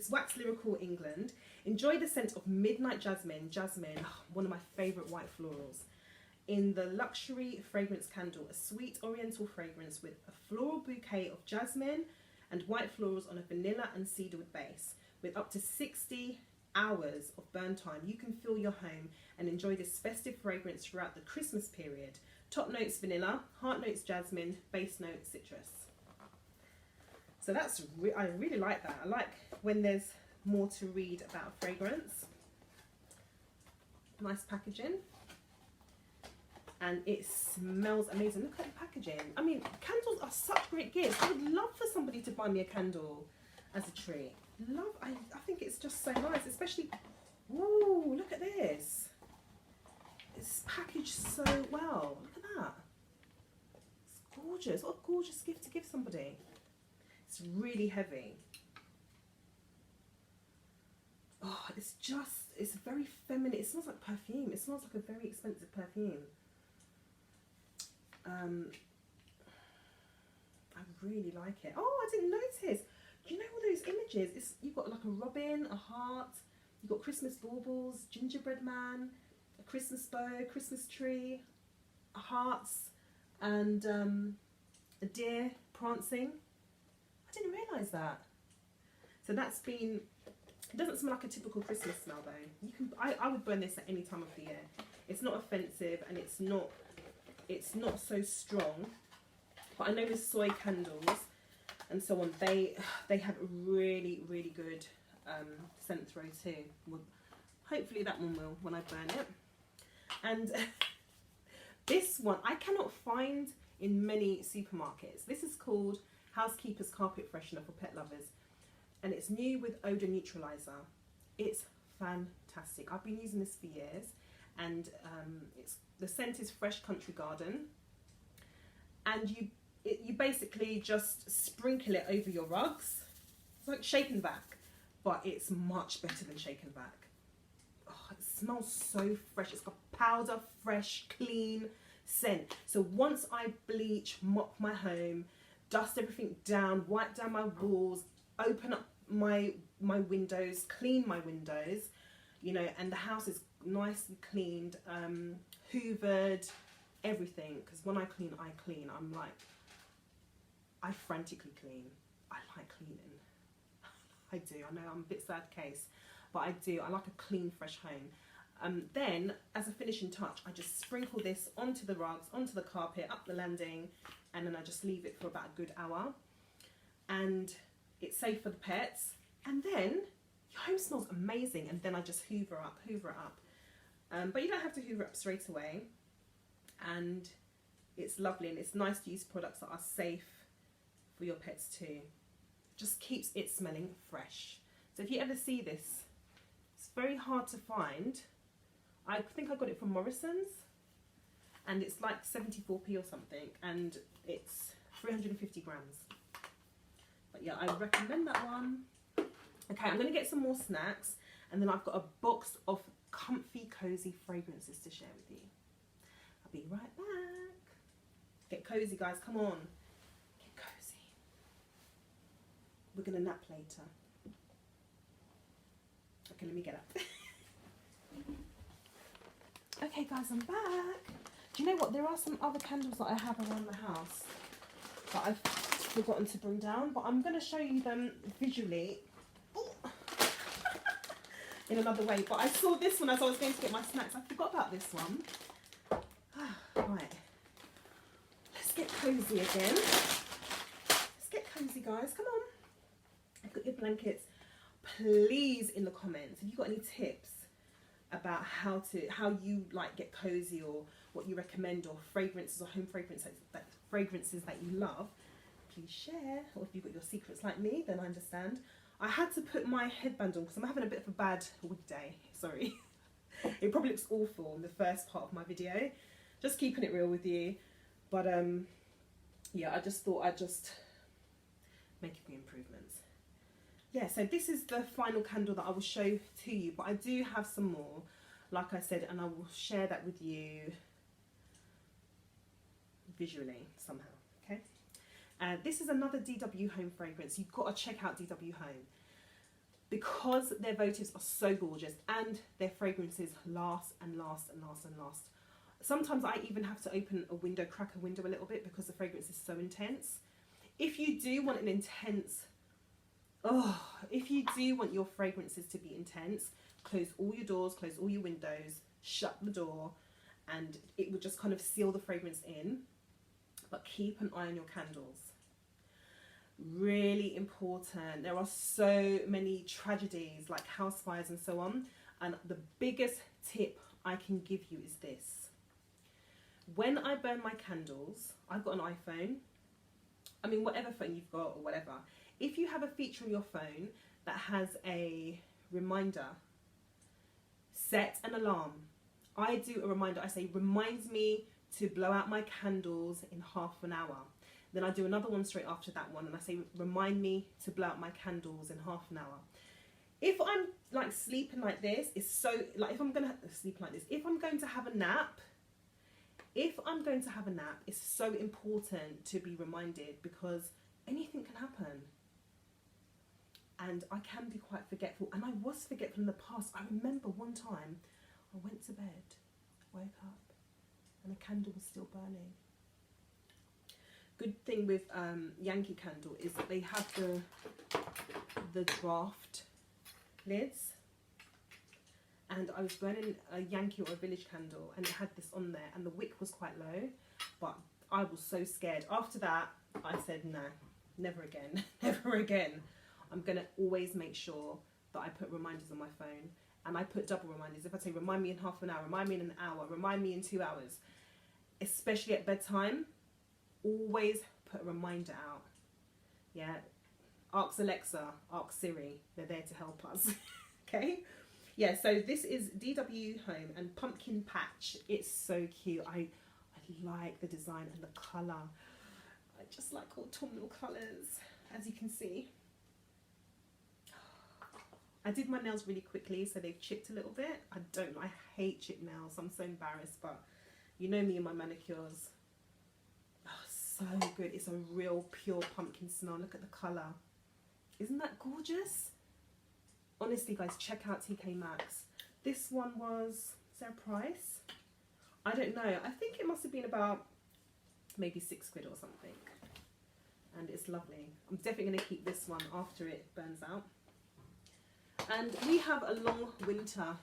wax Lyrical England. Enjoy the scent of midnight jasmine, one of my favourite white florals. In the luxury fragrance candle, a sweet oriental fragrance with a floral bouquet of jasmine and white florals on a vanilla and cedarwood base. With up to 60 hours of burn time, you can fill your home and enjoy this festive fragrance throughout the Christmas period. Top notes vanilla, heart notes jasmine, base notes citrus. So I really like that. I like when there's more to read about a fragrance. Nice packaging. And it smells amazing. Look at the packaging. I mean, candles are such great gifts. I would love for somebody to buy me a candle as a treat. I think it's just so nice, especially, whoa, look at this. It's packaged so well. Look at that. It's gorgeous. What a gorgeous gift to give somebody. It's really heavy. Oh, it's very feminine. It smells like perfume. It smells like a very expensive perfume. I really like it. Oh, I didn't notice. Do you know all those images? You've got like a robin, a heart, you've got Christmas baubles, gingerbread man, a Christmas bow, Christmas tree, hearts, and a deer prancing. I didn't realise that. So that's been, it doesn't smell like a typical Christmas smell though. I would burn this at any time of the year. It's not offensive and it's not so strong. But I know with soy candles and so on, they have a really, really good scent throw too. Well, hopefully that one will when I burn it. And this one I cannot find in many supermarkets. This is called Housekeeper's Carpet Freshener for Pet Lovers, and it's new with odor neutralizer. It's fantastic. I've been using this for years, and the scent is Fresh Country Garden, and you basically just sprinkle it over your rugs. It's like shake and vac, but it's much better than shake and vac. Oh, it smells so fresh. It's got powder, fresh, clean scent. So once I bleach, mop my home, dust everything down, wipe down my walls, open up my windows, clean my windows, you know, and the house is nicely cleaned, hoovered, everything. Because when I clean, I'm like, I frantically clean. I like cleaning. I do. I know I'm a bit sad case, but I do. I like a clean, fresh home. Then, as a finishing touch, I just sprinkle this onto the rugs, onto the carpet, up the landing, and then I just leave it for about a good hour. And it's safe for the pets. And then your home smells amazing. And then I just hoover it up. But you don't have to hoover up straight away. And it's lovely, and it's nice to use products that are safe for your pets too. Just keeps it smelling fresh. So if you ever see this, it's very hard to find. I think I got it from Morrison's, and it's like 74p or something, and it's 350 grams. But yeah, I recommend that one. Okay, I'm going to get some more snacks, and then I've got a box of comfy, cozy fragrances to share with you. I'll be right back. Get cozy, guys, come on. Get cozy. We're going to nap later. Okay, let me get up. Okay, guys, I'm back. Do you know what? There are some other candles that I have around the house that I've forgotten to bring down, but I'm going to show you them visually in another way. But I saw this one as I was going to get my snacks. I forgot about this one. Right. Let's get cozy again. Let's get cozy, guys. Come on. I've got your blankets. Please, in the comments, if you've got any tips about how you like get cozy, or what you recommend, or fragrances or home fragrances that you love, please share. Or if you've got your secrets like me, then I understand. I had to put my headband on because I'm having a bit of a bad weekday. Sorry. It probably looks awful in the first part of my video. Just keeping it real with you. But yeah, I just thought I'd just make a few improvements. Yeah, so this is the final candle that I will show to you, but I do have some more, like I said, and I will share that with you visually somehow, okay? This is another DW Home fragrance. You've got to check out DW Home because their votives are so gorgeous, and their fragrances last and last and last and last. Sometimes I even have to open a window, crack a window a little bit, because the fragrance is so intense. If you do want an intense, if you do want your fragrances to be intense, close all your doors, close all your windows, shut the door, and it would just kind of seal the fragrance in. But keep an eye on your candles. Really important. There are so many tragedies like house fires and so on, and the biggest tip I can give you is this. When I burn my candles, I've got an iPhone, I mean whatever phone you've got or whatever, if you have a feature on your phone that has a reminder, set an alarm. I do a reminder. I say, reminds me to blow out my candles in half an hour. Then I do another one straight after that one, and I say, remind me to blow out my candles in half an hour. If I'm like sleeping like this, it's so, like if I'm going to sleep like this, if I'm going to have a nap, it's so important to be reminded, because anything can happen. And I can be quite forgetful, and I was forgetful in the past. I remember one time I went to bed, woke up, and the candle was still burning. Good thing with Yankee candle is that they have the draft lids, and I was burning a Yankee or a Village candle, and it had this on there, and the wick was quite low, but I was so scared. After that, I said, no, never again, never again. I'm going to always make sure that I put reminders on my phone, and I put double reminders. If I say remind me in half an hour, remind me in an hour, remind me in 2 hours, especially at bedtime, always put a reminder out. Yeah, ask Alexa, ask Siri, they're there to help us. Okay, yeah, so this is DW Home and Pumpkin Patch. It's so cute. I like the design and the colour. like autumnal colours, as you can see. I did my nails really quickly, so they've chipped a little bit. I hate chipped nails. I'm so embarrassed, but you know me and my manicures. Oh, so good. It's a real pure pumpkin smell. Look at the colour. Isn't that gorgeous? Honestly, guys, check out TK Maxx. This one was, is there a price? I don't know. I think it must have been about maybe £6 or something. And it's lovely. I'm definitely going to keep this one after it burns out. And we have a long winter.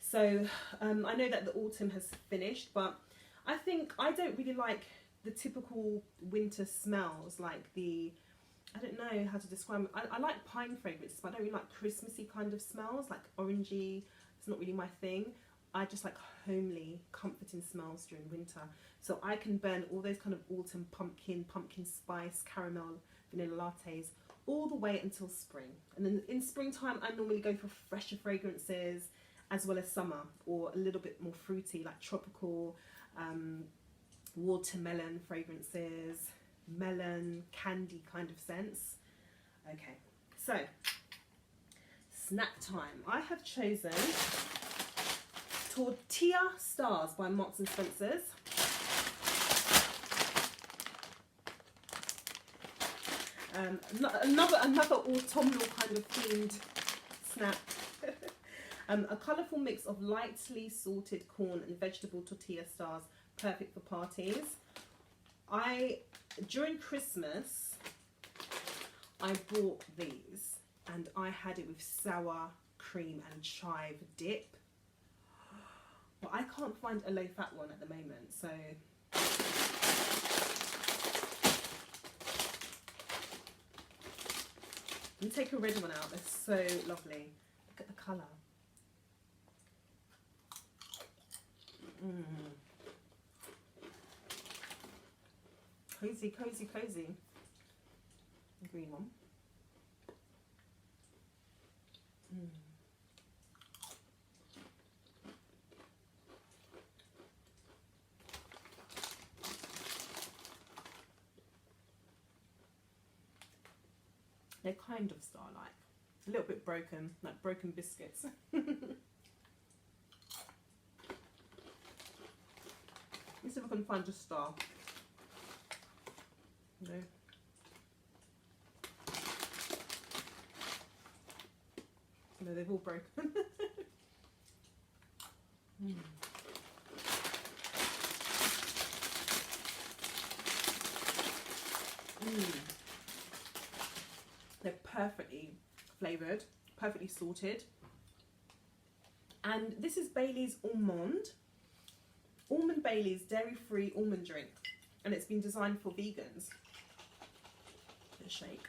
So I know that the autumn has finished, but I think I don't really like the typical winter smells, like the, I don't know how to describe it. I like pine fragrances, but I don't really like Christmassy kind of smells, like orangey. It's not really my thing. I just like homely, comforting smells during winter. So I can burn all those kind of autumn pumpkin spice, caramel, vanilla lattes all the way until spring. And then in springtime, I normally go for fresher fragrances as well as summer, or a little bit more fruity, like tropical, watermelon fragrances, melon, candy kind of scents. Okay, so snack time. I have chosen Tortilla Stars by Marks and Spencer's. Another autumnal kind of themed snack. A colourful mix of lightly salted corn and vegetable tortilla stars, perfect for parties. During Christmas, I bought these and I had it with sour cream and chive dip. But I can't find a low fat one at the moment, so let me take a red one out. They're so lovely. Look at the colour. Cozy, cozy, cozy. The green one. They're kind of star-like. A little bit broken, like broken biscuits. Let's see if I can find a star. No. No, they've all broken. They're perfectly flavoured, perfectly salted. And this is Bailey's Almond. Almond Bailey's dairy-free almond drink. And it's been designed for vegans. A shake.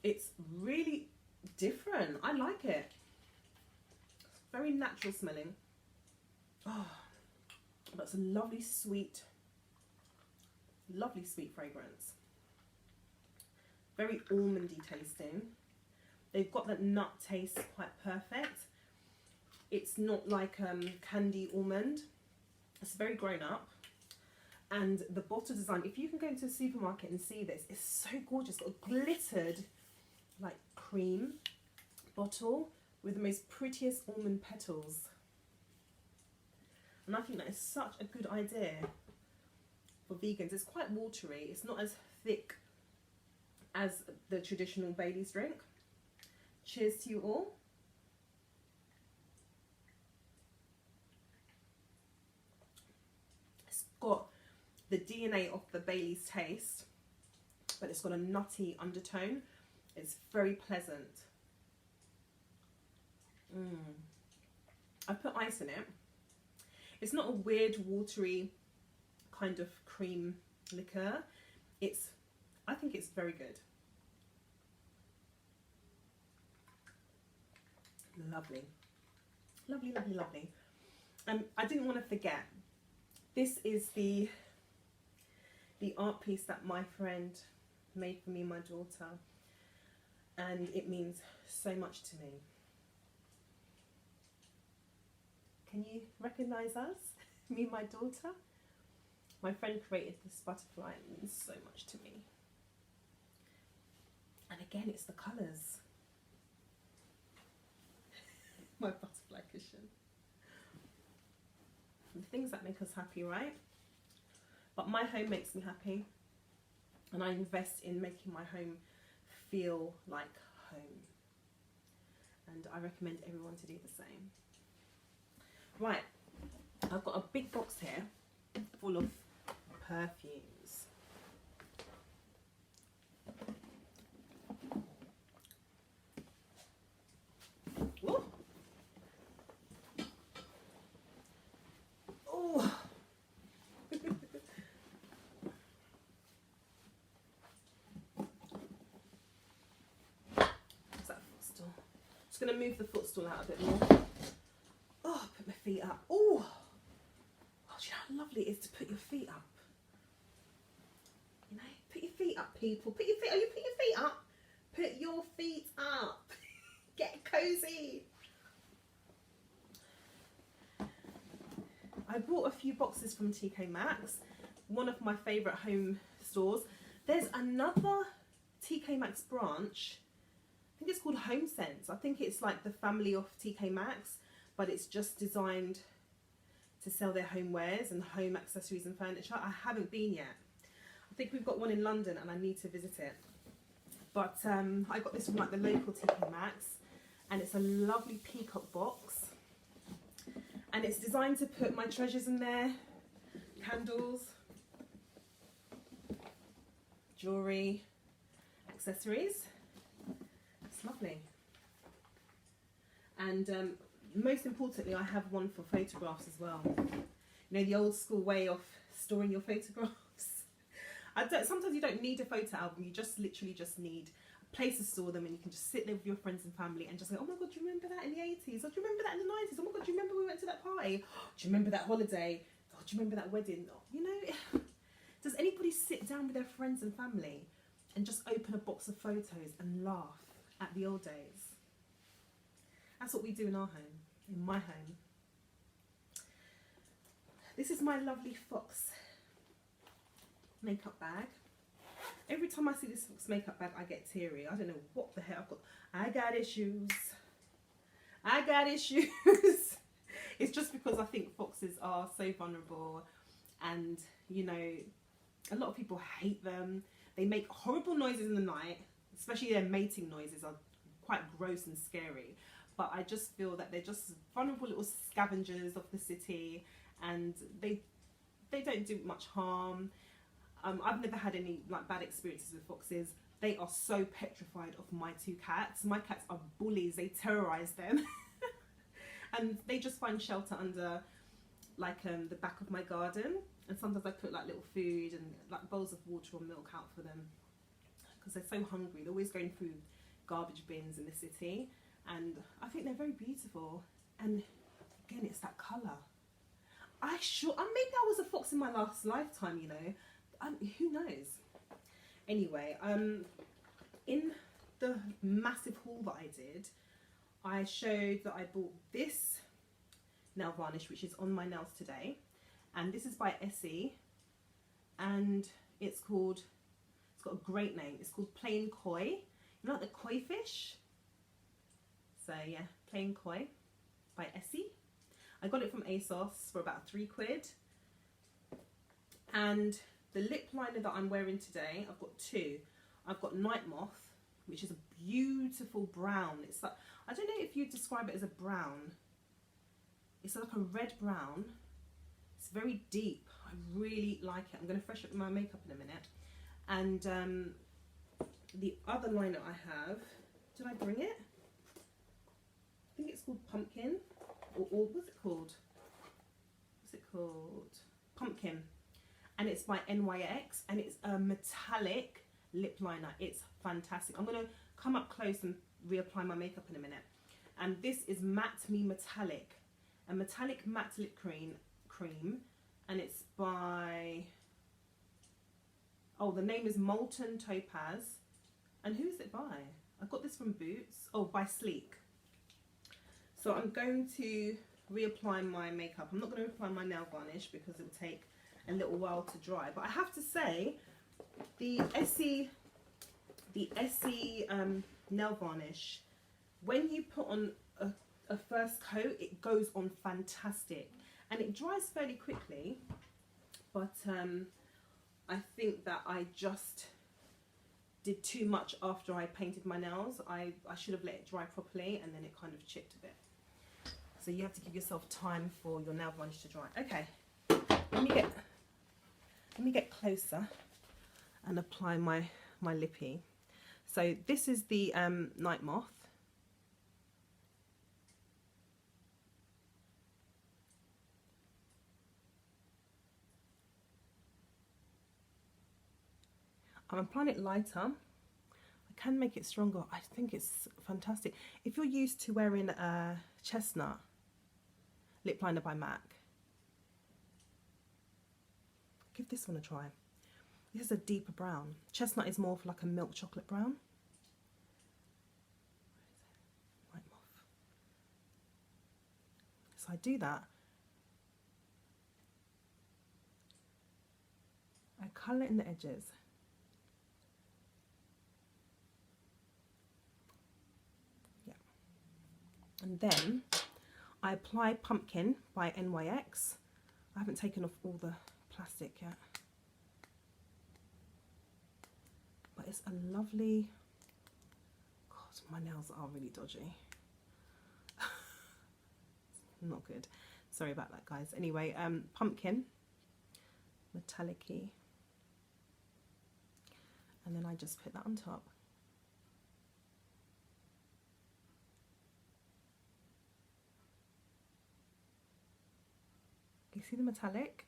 It's really different. I like it. It's very natural smelling. Oh, that's a lovely sweet fragrance. Very almondy tasting. They've got that nut taste quite perfect. It's not like candy almond. It's very grown up. And the bottle design, if you can go into a supermarket and see this, it's so gorgeous. It's got a glittered like cream bottle with the most prettiest almond petals. And I think that is such a good idea for vegans. It's quite watery. It's not as thick as the traditional Bailey's drink. Cheers to you all. It's got the DNA of the Bailey's taste, but it's got a nutty undertone. It's very pleasant. I put ice in it. It's not a weird watery kind of cream liqueur. I think it's very good. Lovely. Lovely, lovely, lovely. I didn't want to forget, this is the art piece that my friend made for me and my daughter, and it means so much to me. Can you recognize us? Me and my daughter? My friend created this butterfly. It means so much to me. And again, it's the colours. My butterfly cushion. The things that make us happy, right? But my home makes me happy. And I invest in making my home feel like home. And I recommend everyone to do the same. Right, I've got a big box here full of perfumes. Ooh. Oh. Just going to move the footstool out a bit more. Oh, put my feet up. Oh, do you know how lovely it is to put your feet up? You know, put your feet up, people. Put your feet. Oh, you put your feet up. Put your feet up. Get cozy. I bought a few boxes from TK Maxx, one of my favourite home stores. There's another TK Maxx branch. I think it's called Home Sense. I think it's like the family of TK Maxx, but it's just designed to sell their homewares and home accessories and furniture. I haven't been yet. I think we've got one in London and I need to visit it. But I got this from like the local TK Maxx, and it's a lovely peacock box. And it's designed to put my treasures in there, candles, jewellery, accessories. It's lovely. And most importantly, I have one for photographs as well. You know, the old school way of storing your photographs. Sometimes you don't need a photo album, you just literally just need a place to store them, and you can just sit there with your friends and family and just go, oh my god, do you remember that in the 80s? Oh, do you remember that in the 90s? Oh my god, do you remember we went to that party? Oh, do you remember that holiday? Oh, do you remember that wedding? Oh, you know, does anybody sit down with their friends and family and just open a box of photos and laugh at the old days? That's what we do in our home, in my home. This is my lovely Fox makeup bag. Every time I see this Fox makeup bag, I get teary. I don't know what the hell I've got. I got issues. I got issues. It's just because I think foxes are so vulnerable, and you know, a lot of people hate them. They make horrible noises in the night, especially their mating noises are quite gross and scary. But I just feel that they're just vulnerable little scavengers of the city, and they don't do much harm. I've never had any like bad experiences with foxes. They are so petrified of my two cats. My cats are bullies. They terrorize them. And they just find shelter under like the back of my garden. And sometimes I put like little food and like bowls of water or milk out for them, because they're so hungry. They're always going through garbage bins in the city. And I think they're very beautiful. And again, it's that colour. Maybe I was a fox in my last lifetime, you know. Who knows? Anyway, in the massive haul that I did, I showed that I bought this nail varnish, which is on my nails today. And this is by Essie. And it's got a great name. It's called Plain Koi. You know, like the koi fish? So yeah, Plain Koi by Essie. I got it from ASOS for about £3. And the lip liner that I'm wearing today, I've got two. I've got Night Moth, which is a beautiful brown. It's like, I don't know if you describe it as a brown. It's like a red brown. It's very deep. I really like it. I'm going to freshen up my makeup in a minute. And the other liner I have, did I bring it? I think it's called Pumpkin. Or what's it called? What's it called? Pumpkin. And it's by NYX, and it's a metallic lip liner. It's fantastic. I'm going to come up close and reapply my makeup in a minute. And this is Matte Me Metallic, a metallic matte lip cream, and it's by, oh, the name is Molten Topaz. And who is it by? I got this from Boots. Oh, by Sleek. So I'm going to reapply my makeup. I'm not going to apply my nail varnish because it will take a little while to dry. But I have to say, the Essie nail varnish, when you put on a first coat, it goes on fantastic, and it dries fairly quickly. But I think that I just did too much after I painted my nails. I should have let it dry properly, and then it kind of chipped a bit. So you have to give yourself time for your nail varnish to dry. Okay, let me get closer and apply my lippy. So this is the Night Moth. I'm applying it lighter. I can make it stronger. I think it's fantastic. If you're used to wearing a chestnut lip liner by Maxx, give this one a try. This is a deeper brown. Chestnut is more of like a milk chocolate brown. Night Moth. So I do that. I colour it in the edges. And then I apply Pumpkin by NYX. I haven't taken off all the plastic yet. But it's a lovely... God, my nails are really dodgy. Not good. Sorry about that, guys. Anyway, Pumpkin, metallic-y. And then I just put that on top. You see the metallic?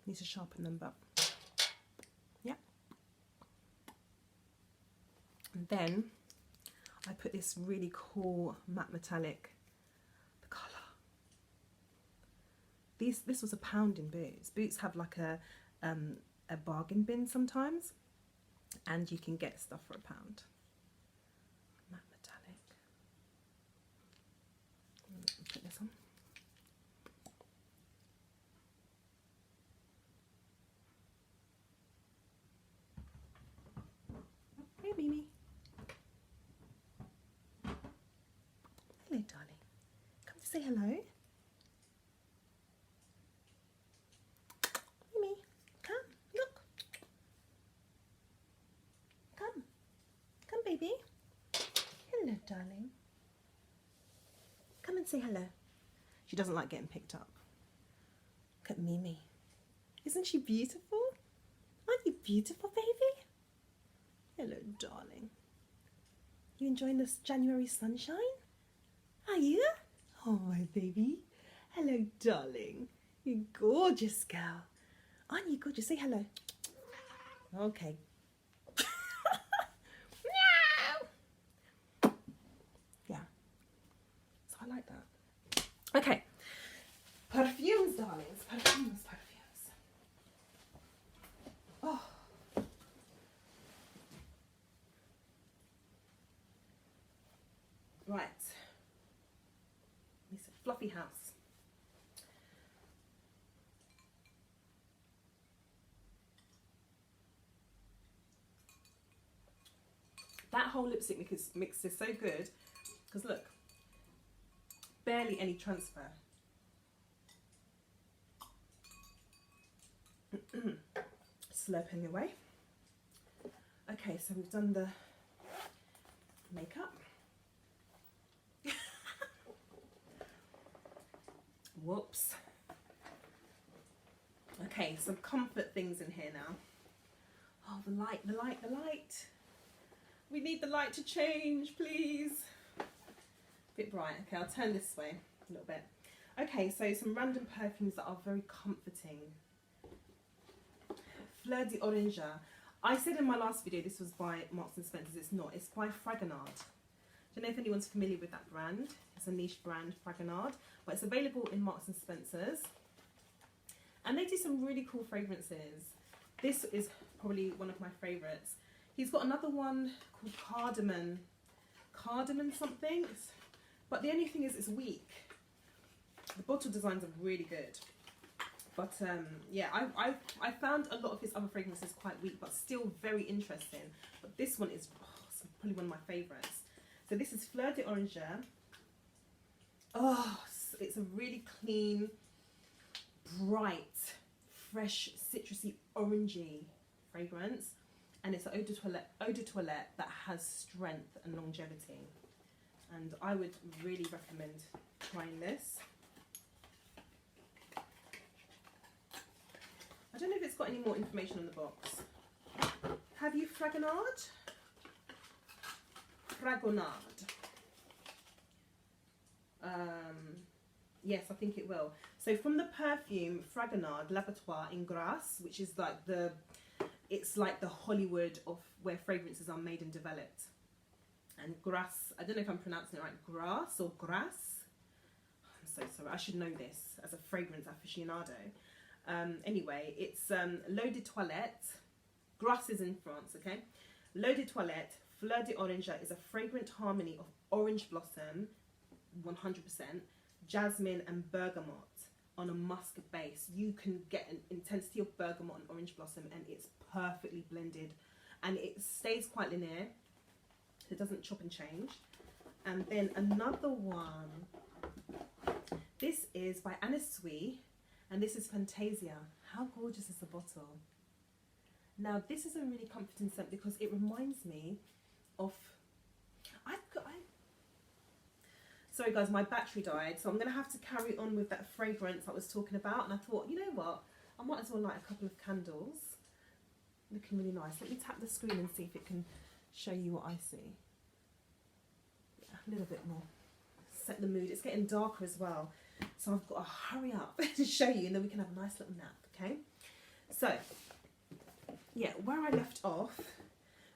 Need to sharpen them, but yeah. And then I put this really cool matte metallic. This was £1 in Boots. Boots have like a bargain bin sometimes, and you can get stuff for £1. Matte metallic. Put this on. Hey, Mimi. Hello, darling. Come to say hello. Baby. Hello, darling. Come and say hello. She doesn't like getting picked up. Look at Mimi. Isn't she beautiful? Aren't you beautiful, baby? Hello, darling. You enjoying this January sunshine? Are you? Oh, my baby. Hello, darling. You gorgeous girl. Aren't you gorgeous? Say hello. Okay. I like that. Okay, perfumes, darlings. Perfumes. Oh, right. This is a fluffy house. That whole lipstick mix is so good because look. Barely any transfer. Slurping away. Okay, so we've done the makeup. Whoops. Okay, some comfort things in here now. Oh, the light. We need the light to change, please. Bit bright. Okay, I'll turn this way a little bit. Okay, so some random perfumes that are very comforting. Fleur d'Oranger. I said in my last video this was by Marks and Spencer's. It's not. It's by Fragonard. I don't know if anyone's familiar with that brand. It's a niche brand, Fragonard, but it's available in Marks and Spencer's. And they do some really cool fragrances. This is probably one of my favourites. He's got another one called cardamom something, but the only thing is it's weak. The bottle designs are really good, but yeah, I found a lot of his other fragrances quite weak, but still very interesting. But this one is probably one of my favourites. So this is Fleur d'Oranger. Oh, it's a really clean, bright, fresh, citrusy, orangey fragrance, and it's an eau de toilette that has strength and longevity. And I would really recommend trying this. I don't know if it's got any more information on the box. Have you Fragonard? Fragonard. Yes, I think it will. So from the perfume Fragonard Laboratoire in Grasse, which is like it's like the Hollywood of where fragrances are made and developed. And Grasse, I don't know if I'm pronouncing it right, Grasse or Grasse. I'm so sorry, I should know this as a fragrance aficionado. Anyway, it's L'Eau de Toilette. Grasse is in France, okay? L'Eau de Toilette Fleur d'Oranger is a fragrant harmony of orange blossom, 100%, jasmine and bergamot on a musk base. You can get an intensity of bergamot and orange blossom, and it's perfectly blended, and it stays quite linear. It doesn't chop and change. And then another one. This is by Anna Sui, and this is Fantasia. How gorgeous is the bottle? Now this is a really comforting scent because it reminds me of sorry guys, my battery died, so I'm going to have to carry on with that fragrance I was talking about, and I thought, you know what, I might as well light a couple of candles. Looking really nice. Let me tap the screen and see if it can show you what I see. Yeah, a little bit more. Set the mood. It's getting darker as well, so I've got to hurry up to show you, and then we can have a nice little nap, okay? So, yeah, where I left off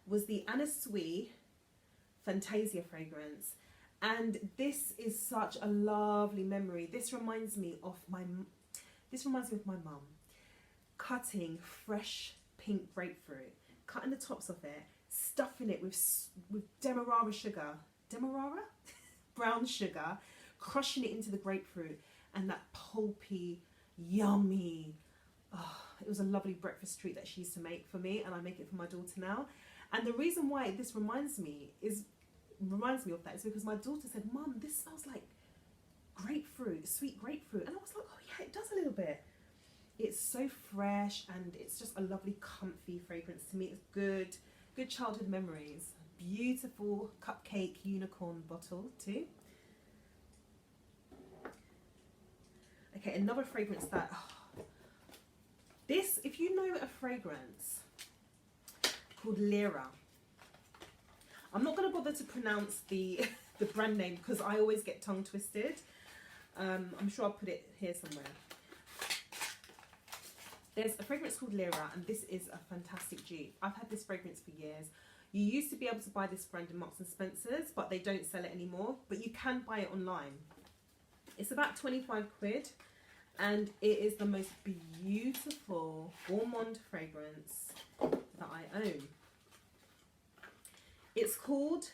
was the Anna Sui Fantasia fragrance. And this is such a lovely memory. This reminds me of my mum cutting fresh pink grapefruit, cutting the tops of it, stuffing it with demerara sugar, brown sugar, crushing it into the grapefruit, and that pulpy, yummy. Oh, it was a lovely breakfast treat that she used to make for me, and I make it for my daughter now. And the reason why this reminds me of that is because my daughter said, "Mum, this smells like grapefruit, sweet grapefruit." And I was like, "Oh yeah, it does a little bit." It's so fresh, and it's just a lovely comfy fragrance to me. It's good childhood memories. Beautiful cupcake unicorn bottle too. Okay, another fragrance that this, if you know a fragrance called Lyra. I'm not going to bother to pronounce the brand name because I always get tongue twisted. I'm sure I'll put it here somewhere. There's a fragrance called Lyra, and this is a fantastic dupe. I've had this fragrance for years. You used to be able to buy this brand in Marks and Spencer's, but they don't sell it anymore. But you can buy it online. It's about 25 quid, and it is the most beautiful Gourmand fragrance that I own. It's called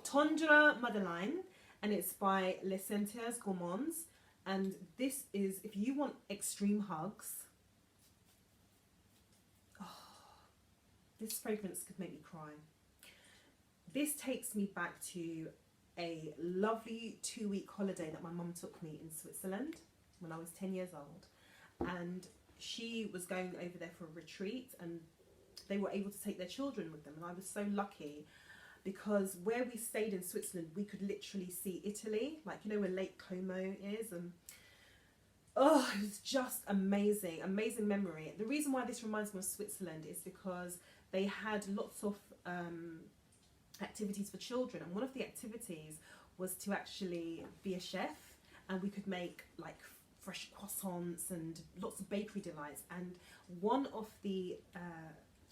Tendre Madeleine, and it's by Les Sentiers Gourmands. And this is, if you want extreme hugs, this fragrance could make me cry. This takes me back to a lovely 2-week holiday that my mum took me in Switzerland when I was 10 years old. And she was going over there for a retreat, and they were able to take their children with them. And I was so lucky because where we stayed in Switzerland, we could literally see Italy, like, you know, where Lake Como is. And oh, it was just amazing, amazing memory. The reason why this reminds me of Switzerland is because they had lots of activities for children, and one of the activities was to actually be a chef, and we could make like fresh croissants and lots of bakery delights. And one of the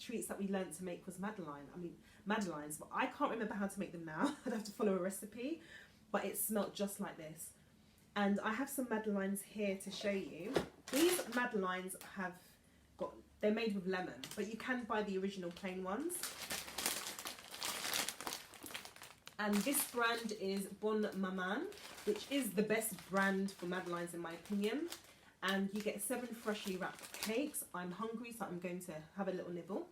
treats that we learned to make was madeleines, but I can't remember how to make them now. I'd have to follow a recipe, but it smelled just like this. And I have some madeleines here to show you. These madeleines have got They're made with lemon, but you can buy the original plain ones. And this brand is Bon Maman, which is the best brand for Madeleines in my opinion. And you get 7 freshly wrapped cakes. I'm hungry, so I'm going to have a little nibble.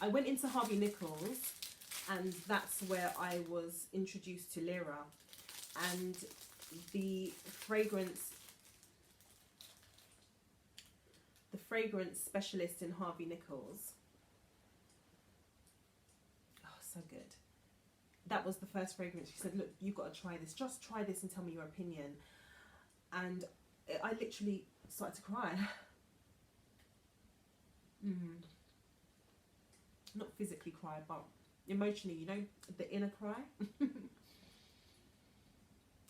I went into Harvey Nichols, and that's where I was introduced to Lyra. And the fragrance specialist in Harvey Nichols, oh, so good. That was the first fragrance. She said, look, you've got to try this. Just try this and tell me your opinion. And I literally started to cry. Not physically cry, but emotionally, you know, the inner cry.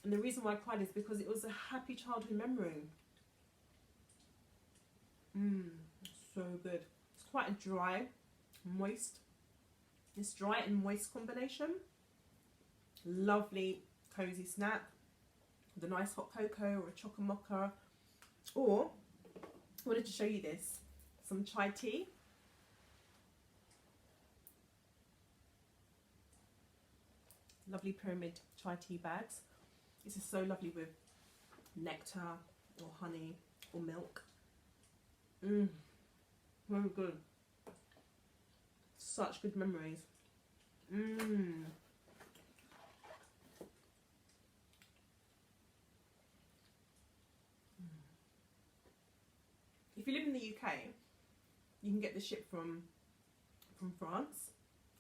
And the reason why I cried is because it was a happy childhood memory. So good. It's quite a dry, moist. This dry and moist combination. Lovely cozy snack with a nice hot cocoa or a chocolate mocha. Or, I wanted to show you this. Some chai tea. Lovely pyramid chai tea bags. This is so lovely with nectar or honey or milk. Very good. Such good memories. If you live in the UK, you can get the ship from France,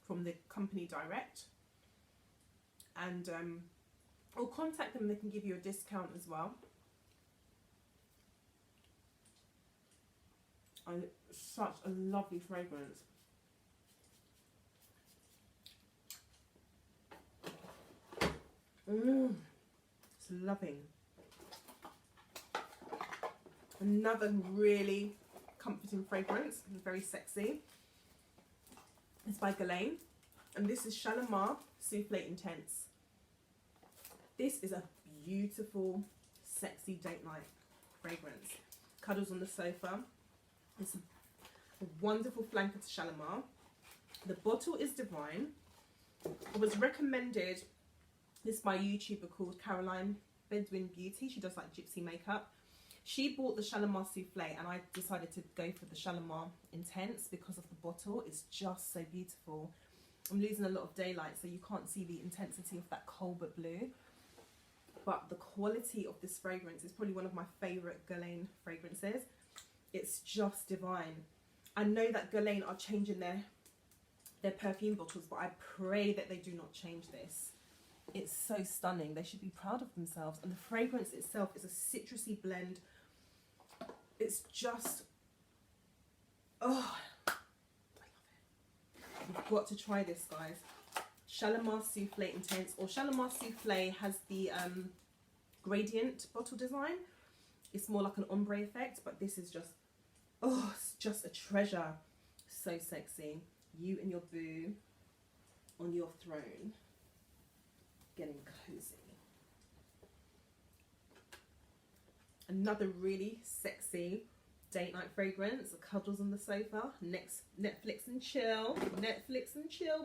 from the company direct. And or contact them, they can give you a discount as well. And such a lovely fragrance. It's loving. Another really comforting fragrance, very sexy. It's by Gourmand, and this is Shalimar Soufflé Intense. This is a beautiful, sexy date night fragrance. Cuddles on the sofa. It's a wonderful flanker to Shalimar. The bottle is divine. It was recommended this by a YouTuber called Caroline Bedouin Beauty. She does like gypsy makeup. She bought the Shalimar Soufflé, and I decided to go for the Shalimar Intense because of the bottle. It's just so beautiful. I'm losing a lot of daylight, so you can't see the intensity of that cobalt blue. But the quality of this fragrance is probably one of my favourite Gourmand fragrances. It's just divine. I know that Gourmand are changing their perfume bottles, but I pray that they do not change this. It's so stunning. They should be proud of themselves. And the fragrance itself is a citrusy blend. It's just, oh, I love it. You've got to try this, guys. Shalimar Soufflé Intense, or Shalimar Soufflé has the gradient bottle design. It's more like an ombre effect, but this is just, oh, it's just a treasure. So sexy. You and your boo on your throne, getting cozy. Another really sexy date night fragrance, Cuddles on the sofa, Netflix and chill,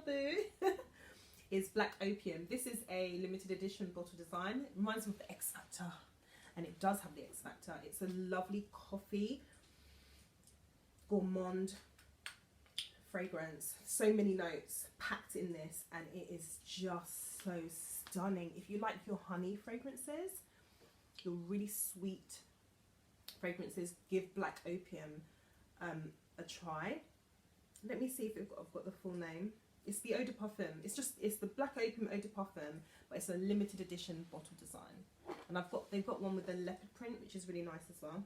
boo, is Black Opium. This is a limited edition bottle design. It reminds me of the X Factor, and it does have the X Factor. It's a lovely coffee, gourmand fragrance. So many notes packed in this, and it is just so stunning. If you like your honey fragrances, your really sweet fragrances, give Black Opium a try. Let me see if I've got the full name. It's the Eau de Parfum. It's the Black Opium Eau de Parfum, but it's a limited edition bottle design. And they've got one with a leopard print, which is really nice as well.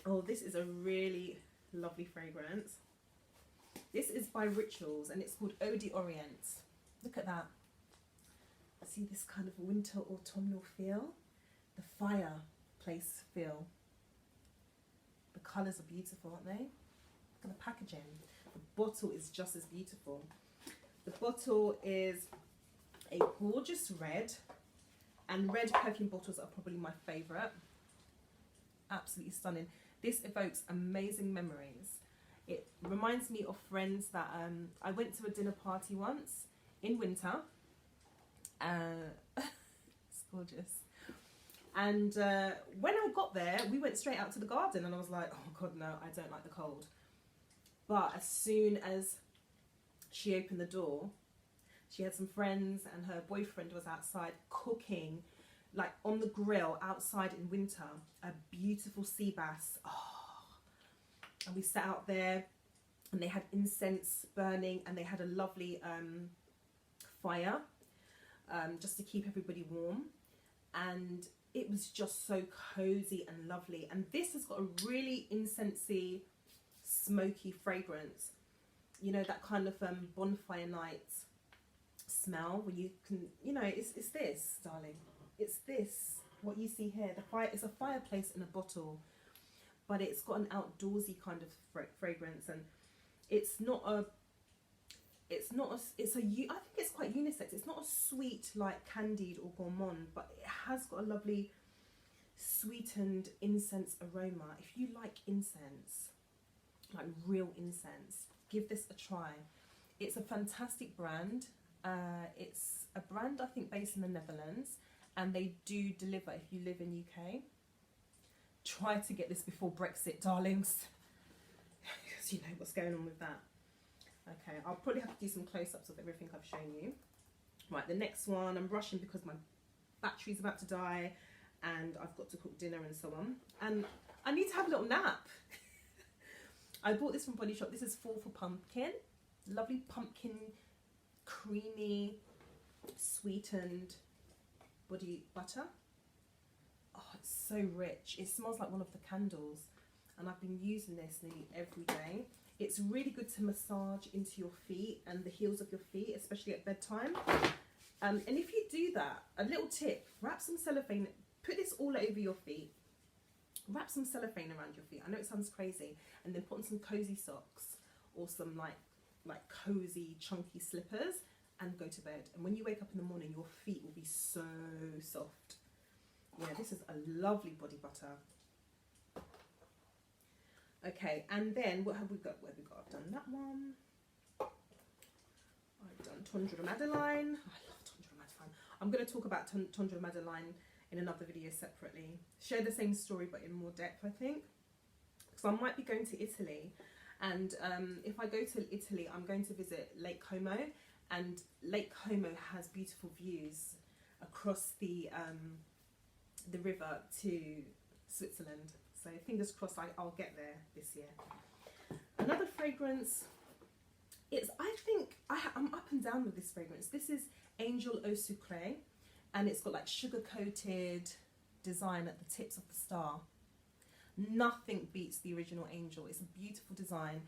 Oh, this is a really lovely fragrance. This is by Rituals, and it's called Eau d'Orient. Look at that. See this kind of winter autumnal feel, the fireplace feel. The colours are beautiful, aren't they? Look at the packaging. The bottle is just as beautiful. The bottle is a gorgeous red, and red perfume bottles are probably my favourite. Absolutely stunning. This evokes amazing memories. It reminds me of friends that I went to a dinner party once in winter. It's gorgeous. And when I got there, we went straight out to the garden, and I was like, oh God, no, I don't like the cold. But as soon as she opened the door, she had some friends and her boyfriend was outside cooking, like on the grill outside in winter, a beautiful sea bass. Oh. And we sat out there, and they had incense burning, and they had a lovely fire just to keep everybody warm. And it was just so cozy and lovely. And this has got a really incensey, smoky fragrance. You know, that kind of bonfire night smell when you can, you know, it's this, darling. It's this, what you see here. The fire, it's a fireplace in a bottle, but it's got an outdoorsy kind of fragrance, and it's not a, I think it's quite unisex. It's not a sweet like Candide or Gourmand, but it has got a lovely sweetened incense aroma. If you like incense, like real incense, give this a try. It's a fantastic brand. It's a brand I think based in the Netherlands, and they do deliver if you live in UK. Try to get this before Brexit, darlings, because you know what's going on with that. Okay, I'll probably have to do some close-ups of everything I've shown you. Right, the next one, I'm rushing because my battery's about to die and I've got to cook dinner and so on. And I need to have a little nap. I bought this from Body Shop. This is Fall for Pumpkin. Lovely pumpkin, creamy, sweetened body butter. Oh, it's so rich. It smells like one of the candles. And I've been using this nearly every day. It's really good to massage into your feet and the heels of your feet, especially at bedtime. And if you do that, a little tip, wrap some cellophane, put this all over your feet. Wrap some cellophane around your feet. I know it sounds crazy. And then put on some cozy socks or some like cozy, chunky slippers and go to bed. And when you wake up in the morning, your feet will be so soft. Yeah, this is a lovely body butter. Okay, and then what have we got? Where have we got? I've done that one. I've done Tundra Madeleine. I love Tundra Madeleine. I'm going to talk about Tundra Madeleine in another video separately. Share the same story but in more depth, I think. Because I might be going to Italy. And if I go to Italy, I'm going to visit Lake Como. And Lake Como has beautiful views across the river to Switzerland. So fingers crossed I'll get there this year. Another fragrance, I think I'm up and down with this fragrance. This is Angel Au Sucré, and it's got like sugar coated design at the tips of the star. Nothing beats the original Angel. It's a beautiful design.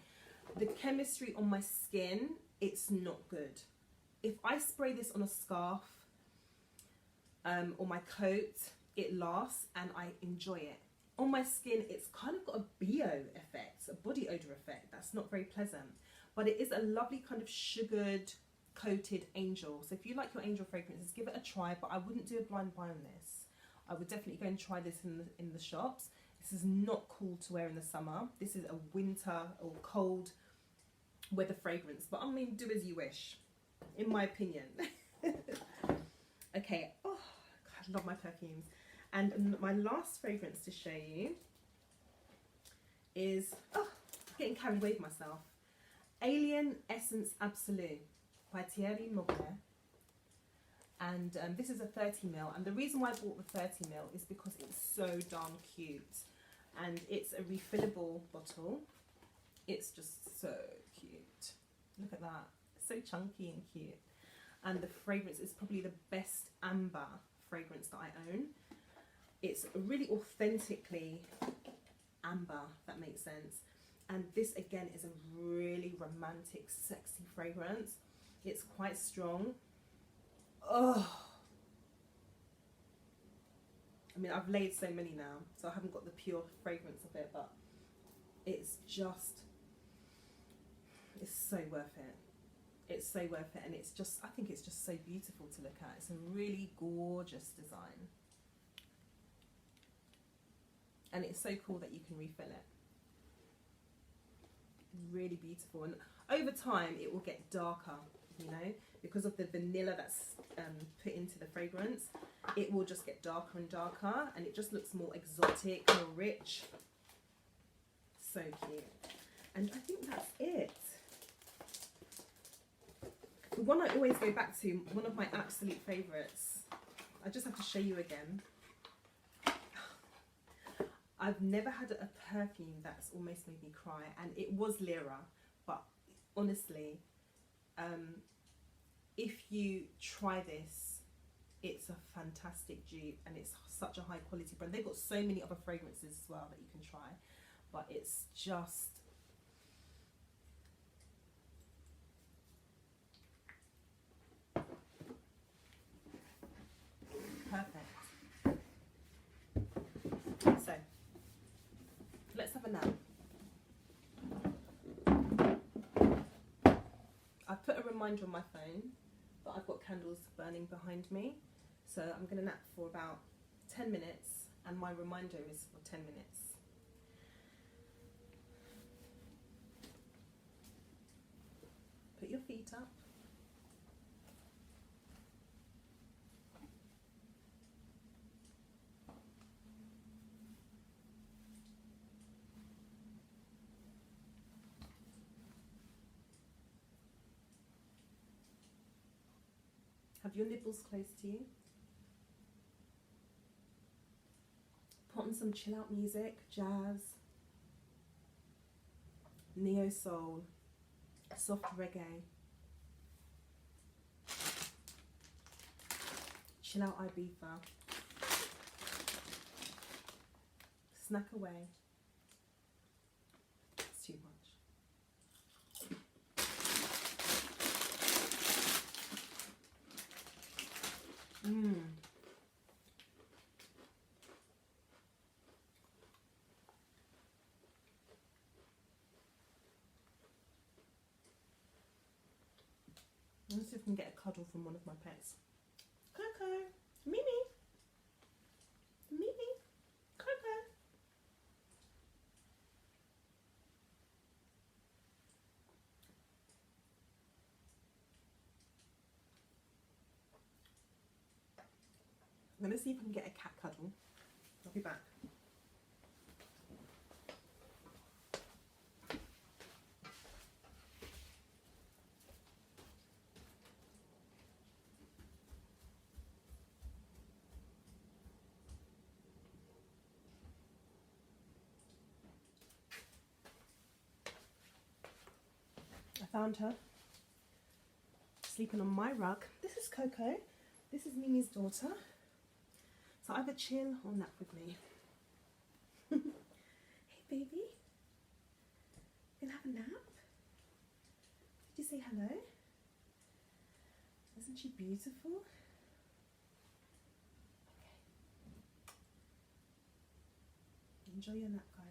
The chemistry on my skin, it's not good. If I spray this on a scarf or my coat, it lasts and I enjoy it. On my skin, it's kind of got a BO effect, a body odor effect. That's not very pleasant, but it is a lovely kind of sugared coated Angel. So if you like your Angel fragrances, give it a try, but I wouldn't do a blind buy on this. I would definitely go and try this in the shops. This is not cool to wear in the summer. This is a winter or cold weather fragrance, but I mean, do as you wish, in my opinion. Okay, oh, God, I love my perfumes. And my last fragrance to show you is, oh, getting carried away with myself, Alien Essence Absolue by Thierry Mugler. And this is a 30ml, and the reason why I bought the 30ml is because it's so darn cute. And it's a refillable bottle. It's just so cute. Look at that, so chunky and cute. And the fragrance is probably the best amber fragrance that I own. It's really authentically amber, if that makes sense. And this again is a really romantic, sexy fragrance. It's quite strong. Oh, I mean, I've laid so many now, so I haven't got the pure fragrance of it, but it's just, it's so worth it. It's so worth it, and it's just, I think it's just so beautiful to look at. It's a really gorgeous design. And it's so cool that you can refill it. Really beautiful. And over time it will get darker, you know, because of the vanilla that's put into the fragrance. It will just get darker and darker, and it just looks more exotic, more rich. So cute. And I think that's it. The one I always go back to, one of my absolute favourites. I just have to show you again. I've never had a perfume that's almost made me cry, and it was Lyra, but honestly, if you try this, it's a fantastic dupe, and it's such a high quality brand. They've got so many other fragrances as well that you can try, but it's just perfect. So let's have a nap. I've put a reminder on my phone that I've got candles burning behind me, so I'm going to nap for about 10 minutes, and my reminder is for 10 minutes. Put your feet up. Have your nipples close to you. Put on some chill out music, jazz, neo soul, soft reggae, chill out Ibiza, snack away. It's too much. Let's see if we can get a cuddle from one of my pets. Coco, Mimi, Mimi, Coco. I'm going to see if I can get a cat cuddle. I'll be back. I found her sleeping on my rug. This is Coco. This is Mimi's daughter. So either chill or nap with me. Hey baby, you gonna have a nap? Did you say hello? Isn't she beautiful? Okay. Enjoy your nap, guys.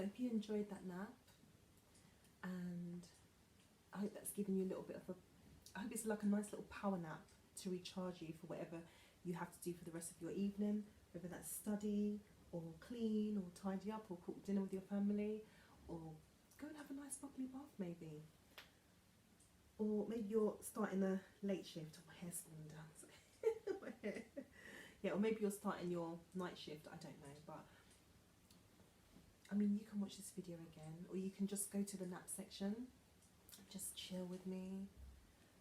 So if you enjoyed that nap, and I hope that's given you a little bit of I hope it's like a nice little power nap to recharge you for whatever you have to do for the rest of your evening, whether that's study or clean or tidy up or cook dinner with your family, or go and have a nice bubbly bath maybe. Or maybe you're starting a late shift. Oh, my hair's falling down. My hair. Yeah, or maybe you're starting your night shift. I don't know, but I mean, you can watch this video again, or you can just go to the nap section and just chill with me.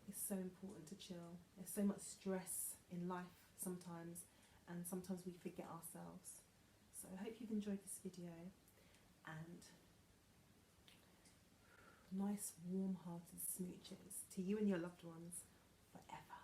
It's so important to chill. There's so much stress in life sometimes, and sometimes we forget ourselves. So I hope you've enjoyed this video, and nice warm-hearted smooches to you and your loved ones forever.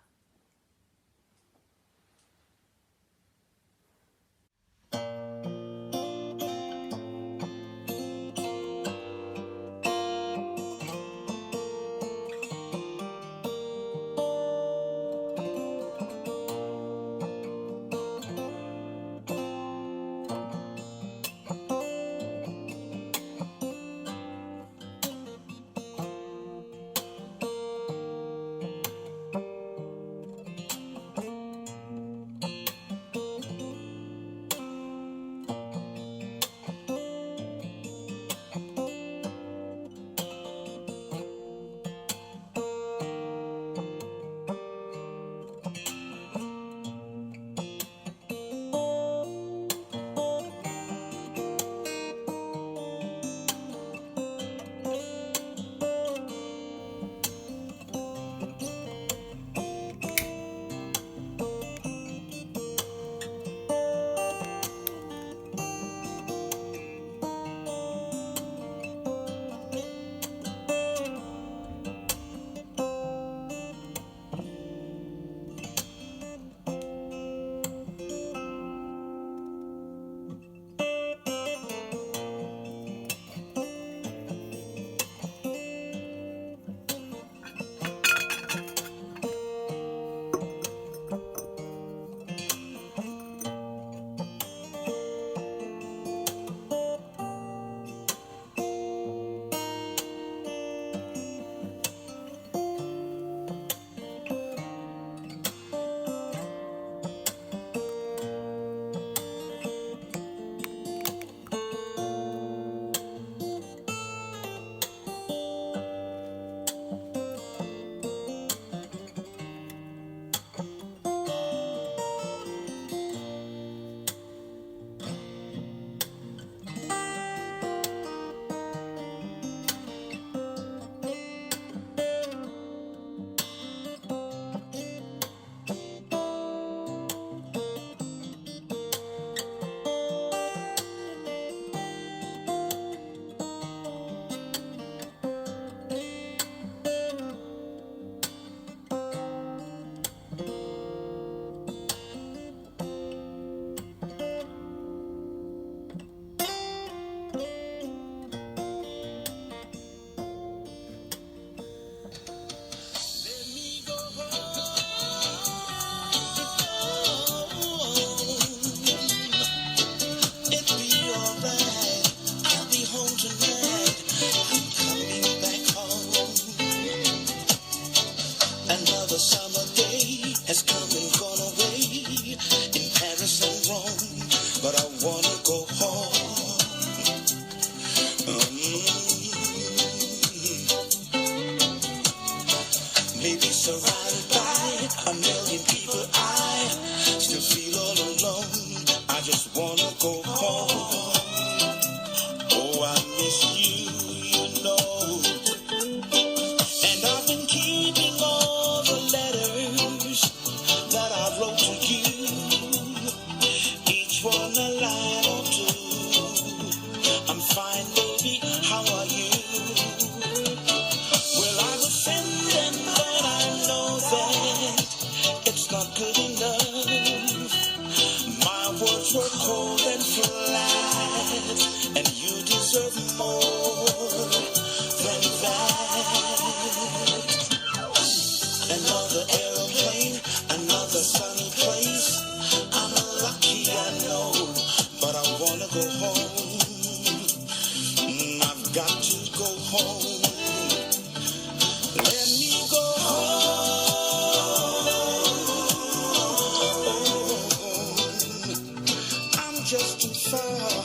just too far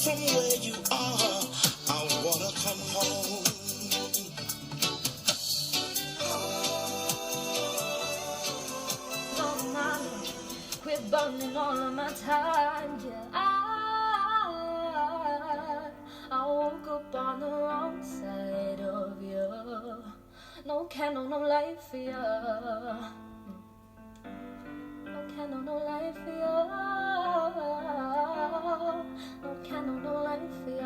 from where you are. I wanna come home. Quit burning all of my time, yeah. I woke up on the wrong side of you. No candle, no light for you. No candle, no light for you. No candle, no light for you.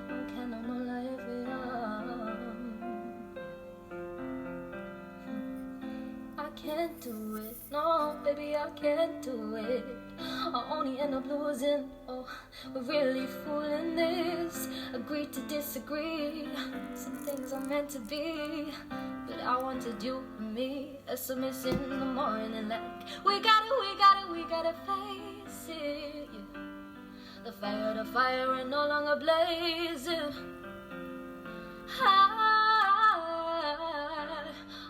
No candle, no light for you. I can't do it, no, baby, I can't do it. I only end up losing, oh, we're really fooling this. Agree to disagree, some things are meant to be. But I wanted you and me, SMS in the morning like we gotta face it, yeah. The fire ain't no longer blazing.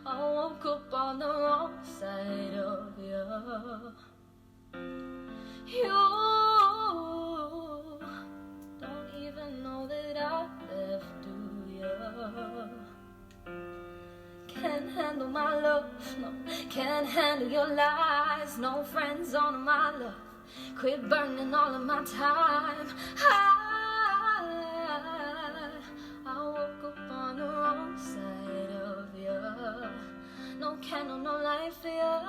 I woke up on the wrong side of you. You don't even know that I left, do you? Can't handle my love, no. Can't handle your lies, no friends on my love. Quit burning all of my time. I woke up on the wrong side of you. No candle, no light for you.